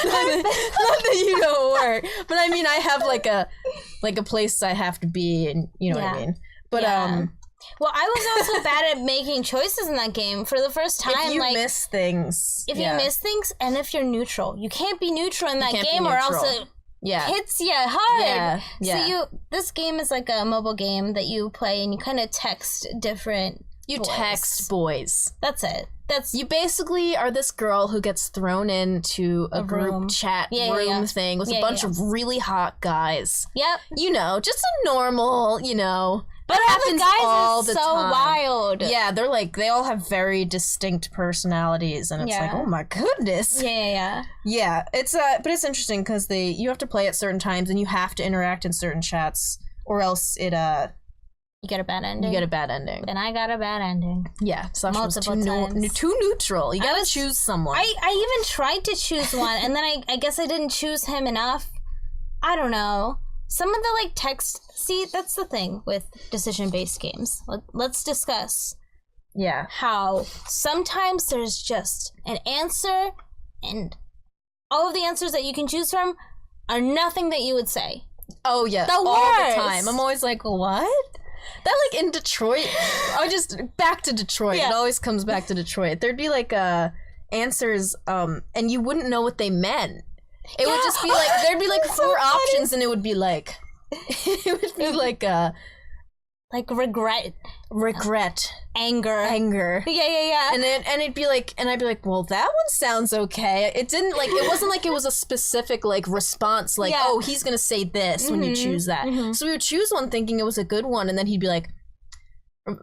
not that you don't work. But I mean, I have like a place I have to be, and you know what I mean. But
well, I was also bad at making choices in that game for the first time.
If you miss things.
If you miss things, and if you're neutral. You can't be neutral in that game or else it hits you hard. So this game is like a mobile game that you play and you kind of text different
text boys.
That's it.
You basically are this girl who gets thrown into a group chat room thing with a bunch of really hot guys.
Yep.
You know, just a normal, you know.
But
happens
the guys
all
is
the
so
time.
wild.
Yeah, they're like, they all have very distinct personalities, and it's like, oh my goodness.
Yeah.
Yeah, it's but it's interesting because you have to play at certain times, and you have to interact in certain chats, or else it
you get a bad ending.
You get a bad ending.
And I got a bad ending.
Yeah, Sasha was too
times.
neutral. You gotta choose someone.
I even tried to choose one, and then I guess I didn't choose him enough. I don't know. Some of the text. See, that's the thing with decision-based games. Let's discuss.
Yeah.
How sometimes there's just an answer, and all of the answers that you can choose from are nothing that you would say.
Oh yeah, all the time. I'm always like, what? That in Detroit. I just back to Detroit. It always comes back to Detroit. There'd be answers, and you wouldn't know what they meant. It would just be there'd be four options, and it would be like regret. regret,
anger. Yeah.
And it'd be like, and I'd be like, well, that one sounds okay. It didn't like, it wasn't like it was a specific like response, like, oh, he's gonna say this when you choose that. So we would choose one thinking it was a good one, and then he'd be like,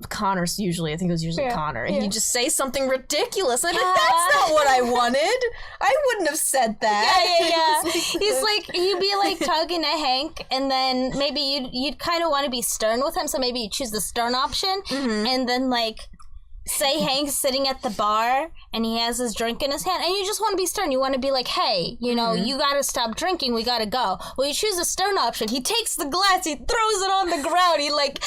Connor's usually, I think it was usually Connor, and he'd just say something ridiculous. And I'd be like, that's not what I wanted. I wouldn't have said that.
Yeah. He's like, you'd be like talking to Hank, and then maybe you'd kind of want to be stern with him, so maybe you choose the stern option, and then like, say Hank's sitting at the bar and he has his drink in his hand, and you just want to be stern. You want to be like, hey, you know, you gotta stop drinking, we gotta go. Well, you choose the stern option. He takes the glass, he throws it on the ground, he like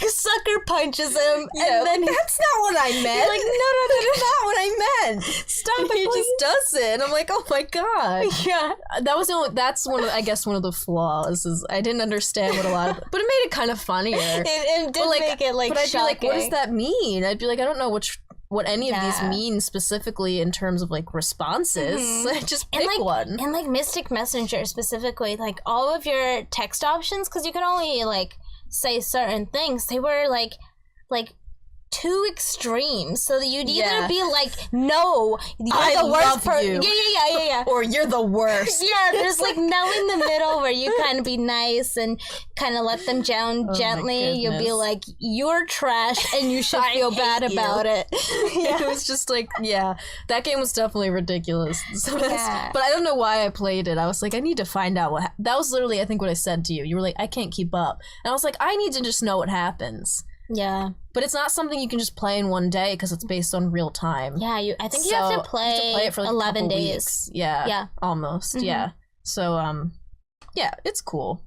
sucker punches him, and then
that's not what I meant.
Like, no,
that's not what I meant.
Stop it,
he just does it, and I'm like, oh my god.
Yeah,
that's one of, I guess, one of the flaws is I didn't understand what a lot of, but it made it kind of funnier.
It did make it like,
but I'd
shocking.
be like, what does that mean? I'd be like, I don't know what any of these mean specifically in terms of like responses. Just pick one.
And like Mystic Messenger specifically, like all of your text options, because you can only like say certain things, they were like too extreme, so that you'd either be like, no, you're the worst person, yeah,
or you're the worst.
There's like no in the middle where you kind of be nice and kind of let them down gently. You'll be like, you're trash and you should feel bad about it.
It was just like, that game was definitely ridiculous. So but I don't know why I played it. I was like, I need to find out what that was literally, I think, what I said to you. You were like, I can't keep up, and I was like, I need to just know what happens.
Yeah.
But it's not something you can just play in one day because it's based on real time.
Yeah, I think you have to play
it for like
11 days.
Weeks. Yeah. Almost. Yeah. So it's cool.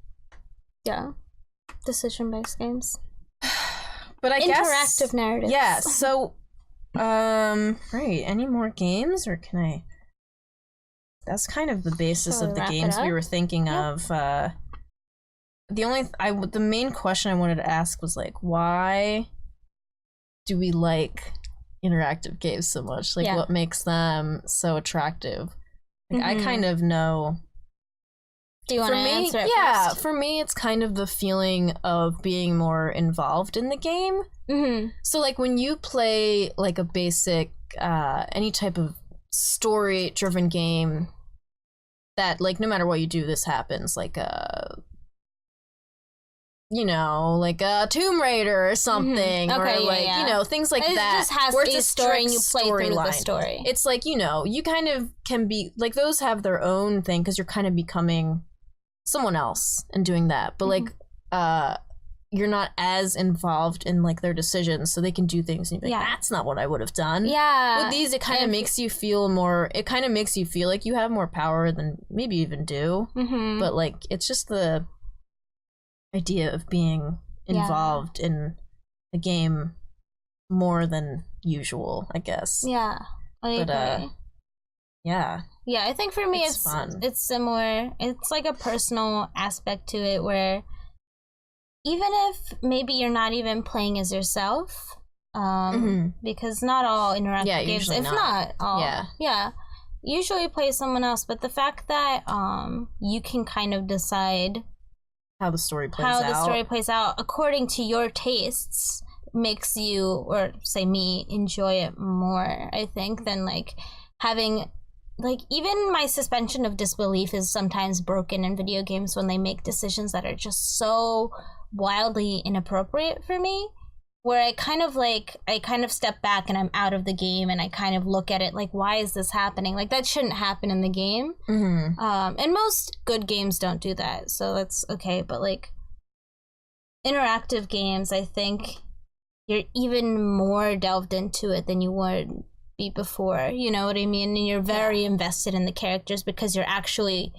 Yeah. Decision-based games.
But I guess
interactive narratives.
Yeah. So right, any more games, or can I? That's kind of the basis of the games we were thinking of. The main question I wanted to ask was like, why do we like interactive games so much? Like, what makes them so attractive? Like, I kind of know.
Do you want to answer it first?
For me, it's kind of the feeling of being more involved in the game. So, like, when you play like a basic, any type of story-driven game, that like no matter what you do, this happens. Like you know, like a Tomb Raider or something, or like, you know, things like that.
It just has
where
a story and you play through the story.
It's like, you know, you kind of can be, like, those have their own thing because you're kind of becoming someone else and doing that. But, like, you're not as involved in, like, their decisions, so they can do things and you're like, that's not what I would have done.
Yeah.
With these, it kind of makes you feel more, it kind of makes you feel like you have more power than maybe you even do. But, like, it's just the idea of being involved in a game more than usual, I guess.
Yeah, I agree.
Yeah,
I think for me it's
fun. It's
similar. It's like a personal aspect to it where even if maybe you're not even playing as yourself, because not all interactive games, if not all, usually play someone else, but the fact that you can kind of decide
how the story plays
out according to your tastes makes you, or say me, enjoy it more, I think, than like having, like, even my suspension of disbelief is sometimes broken in video games when they make decisions that are just so wildly inappropriate for me, where I kind of step back and I'm out of the game and I kind of look at it like, why is this happening? Like, that shouldn't happen in the game. And most good games don't do that, so that's okay. But like interactive games, I think you're even more delved into it than you would be before. You know what I mean? And you're very invested in the characters because you're actually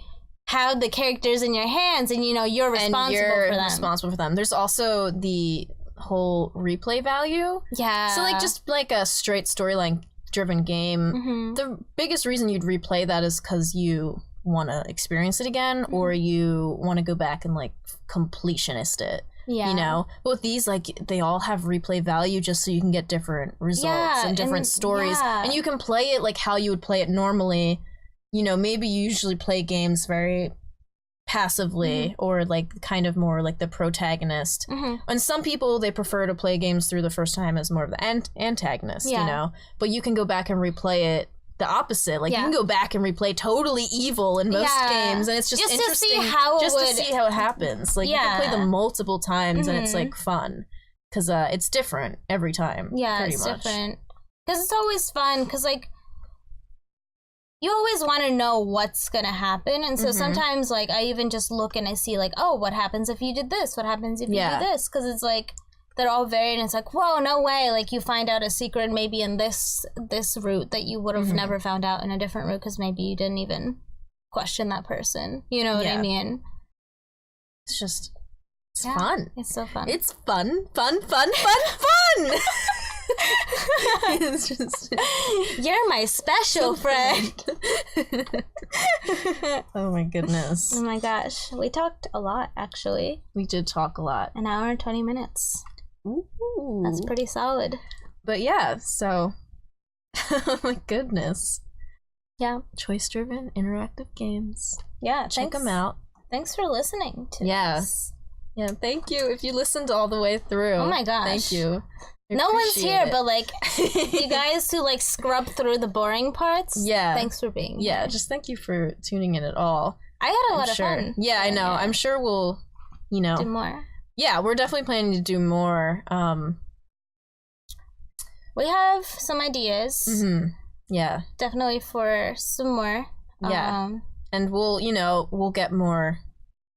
have the characters in your hands, and you know you're responsible for them. There's also the whole replay value. So like just like a straight storyline driven game, the biggest reason you'd replay that is because you want to experience it again, or you want to go back and like completionist it. You know, but with these, like, they all have replay value just so you can get different results and different stories, and you can play it like how you would play it normally. You know, maybe you usually play games very
passively or like kind of more like the protagonist. And some people, they prefer to play games through the first time as more of the antagonist, you know, but you can go back and replay it the opposite. Like you can go back and replay totally evil in most games, and it's just interesting
to see how
to see how it happens. Like you can play them multiple times and it's like fun because it's different every time. Pretty
it's
much
different because it's always fun because like you always want to know what's gonna happen, and so sometimes like I even just look and I see like, oh, what happens if you did this, what happens if you do this, because it's like they're all varied and it's like, whoa, no way, like you find out a secret maybe in this route that you would have never found out in a different route because maybe you didn't even question that person, you know what I mean?
It's just fun.
It's so fun.
It's fun. It's just
you're my special friend.
Oh my goodness.
Oh my gosh, we talked a lot actually.
We did talk a lot.
An hour and 20 minutes.
Ooh.
That's pretty solid.
But yeah, so oh my goodness.
Yeah.
Choice-driven interactive games.
Yeah,
check them out.
Thanks for listening to this.
Yeah, thank you if you listened all the way through.
Oh my gosh.
Thank you.
No one's here, but like you guys who like scrub through the boring parts. Yeah. Thanks for being here.
Yeah, just thank you for tuning in at all.
I had a lot of fun.
Yeah, I know. I'm sure we'll,
do more.
Yeah, we're definitely planning to do more.
We have some ideas.
Yeah.
Definitely for some more.
Yeah. And we'll get more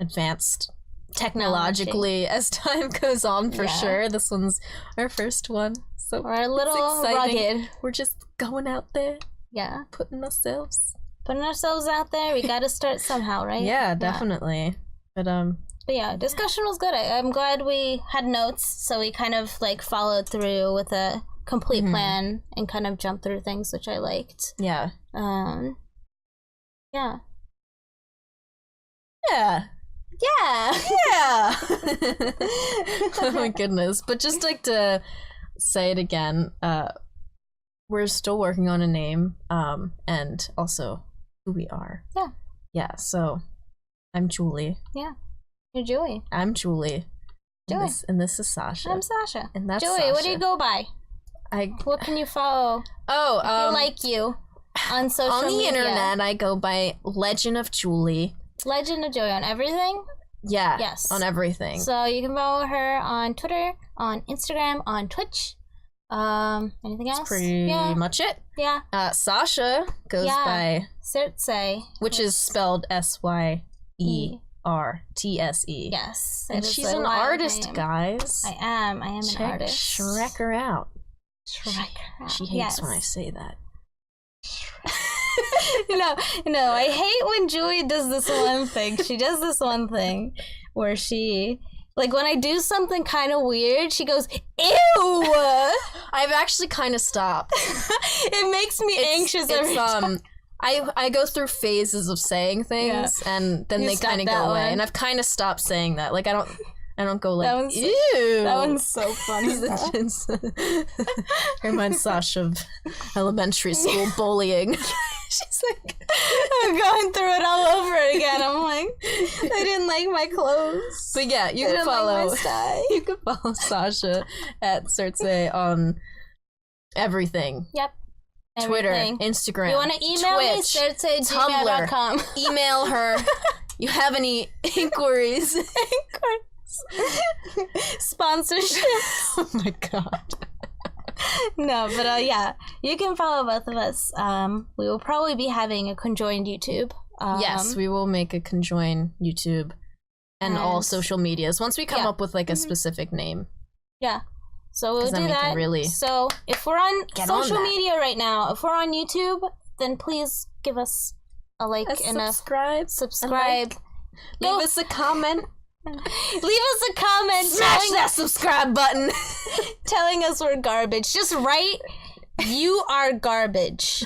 advanced technologically as time goes on for sure. This one's our first one, so
we're a little rugged.
We're just going out there, putting ourselves
out there. We got to start somehow, right?
Yeah, definitely. But
yeah, discussion was good. I'm glad we had notes, so we kind of like followed through with a complete plan and kind of jumped through things, which I liked.
Yeah.
Yeah.
Oh my goodness. But just like to say it again, we're still working on a name, and also who we are. Yeah, so I'm Julie.
Yeah. You're Julie.
I'm Julie.
Julie.
And this is Sasha.
I'm Sasha.
And that's
Julie,
Sasha.
what do you go by? What can you follow?
Oh,
if like you on social media.
On the internet, I go by Legend of Julie.
Legend of Julie on everything?
Yeah.
Yes.
On everything.
So you can follow her on Twitter, on Instagram, on Twitch. Anything else?
That's pretty much it.
Yeah.
Sasha goes by
Sertse,
which is spelled SYERTSE.
Yes.
And she's an artist, guys.
I am an artist.
Shrek her out. She hates when I
Yes.
say that.
No, I hate when Julie does this one thing. She does this one thing where she, like, when I do something kind of weird, she goes, ew!
I've actually kind of stopped.
It makes me anxious every time.
I go through phases of saying things, and then they kind of go away. And I've kind of stopped saying that. Like, I don't go like, ew.
That one's so funny.
Reminds Sasha of elementary school bullying. She's like,
I'm going through it all over again. I'm like, they didn't like my clothes.
But yeah, you can follow. You can follow Sasha at Sertse on everything.
Yep.
Twitter,
Everything.
Instagram,
you want to email
Twitch,
me? Sertse@gmail.com.
Email her. You have any inquiries?
Sponsorship.
Oh my god.
No, but yeah, you can follow both of us. We will probably be having a conjoined YouTube.
Yes, we will make a conjoined YouTube and all social medias once we come up with like a specific name.
Yeah. So we'll do that.
Really
so if we're on social media right now, if we're on YouTube, then please give us a like and
subscribe.
Leave
us a comment.
Leave us a comment.
Smash that subscribe button.
Telling us we're garbage. Just write, you are garbage.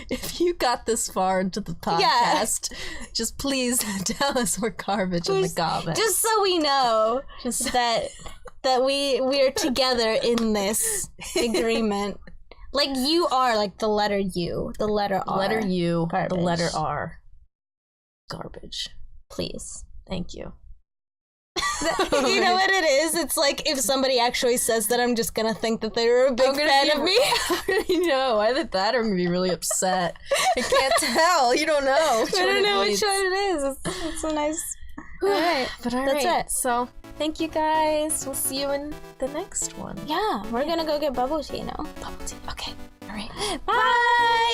If you got this far into the podcast, just please tell us we're garbage in the comments.
Just so we know that we're together in this agreement. Like you are, like the letter U, the letter R.
Letter U,
garbage.
the letter R. Garbage.
Please.
Thank you.
You know what it is? It's like if somebody actually says that, I'm just gonna think that they were a big fan of me.
You know, either that or I'm gonna be really upset. I can't tell. You don't know.
I don't know which one it is. It's so nice. Alright,
but
that's it.
So, thank you guys. We'll see you in the next one.
Yeah, we're gonna go get bubble tea now.
Bubble tea. Okay. All right.
Bye!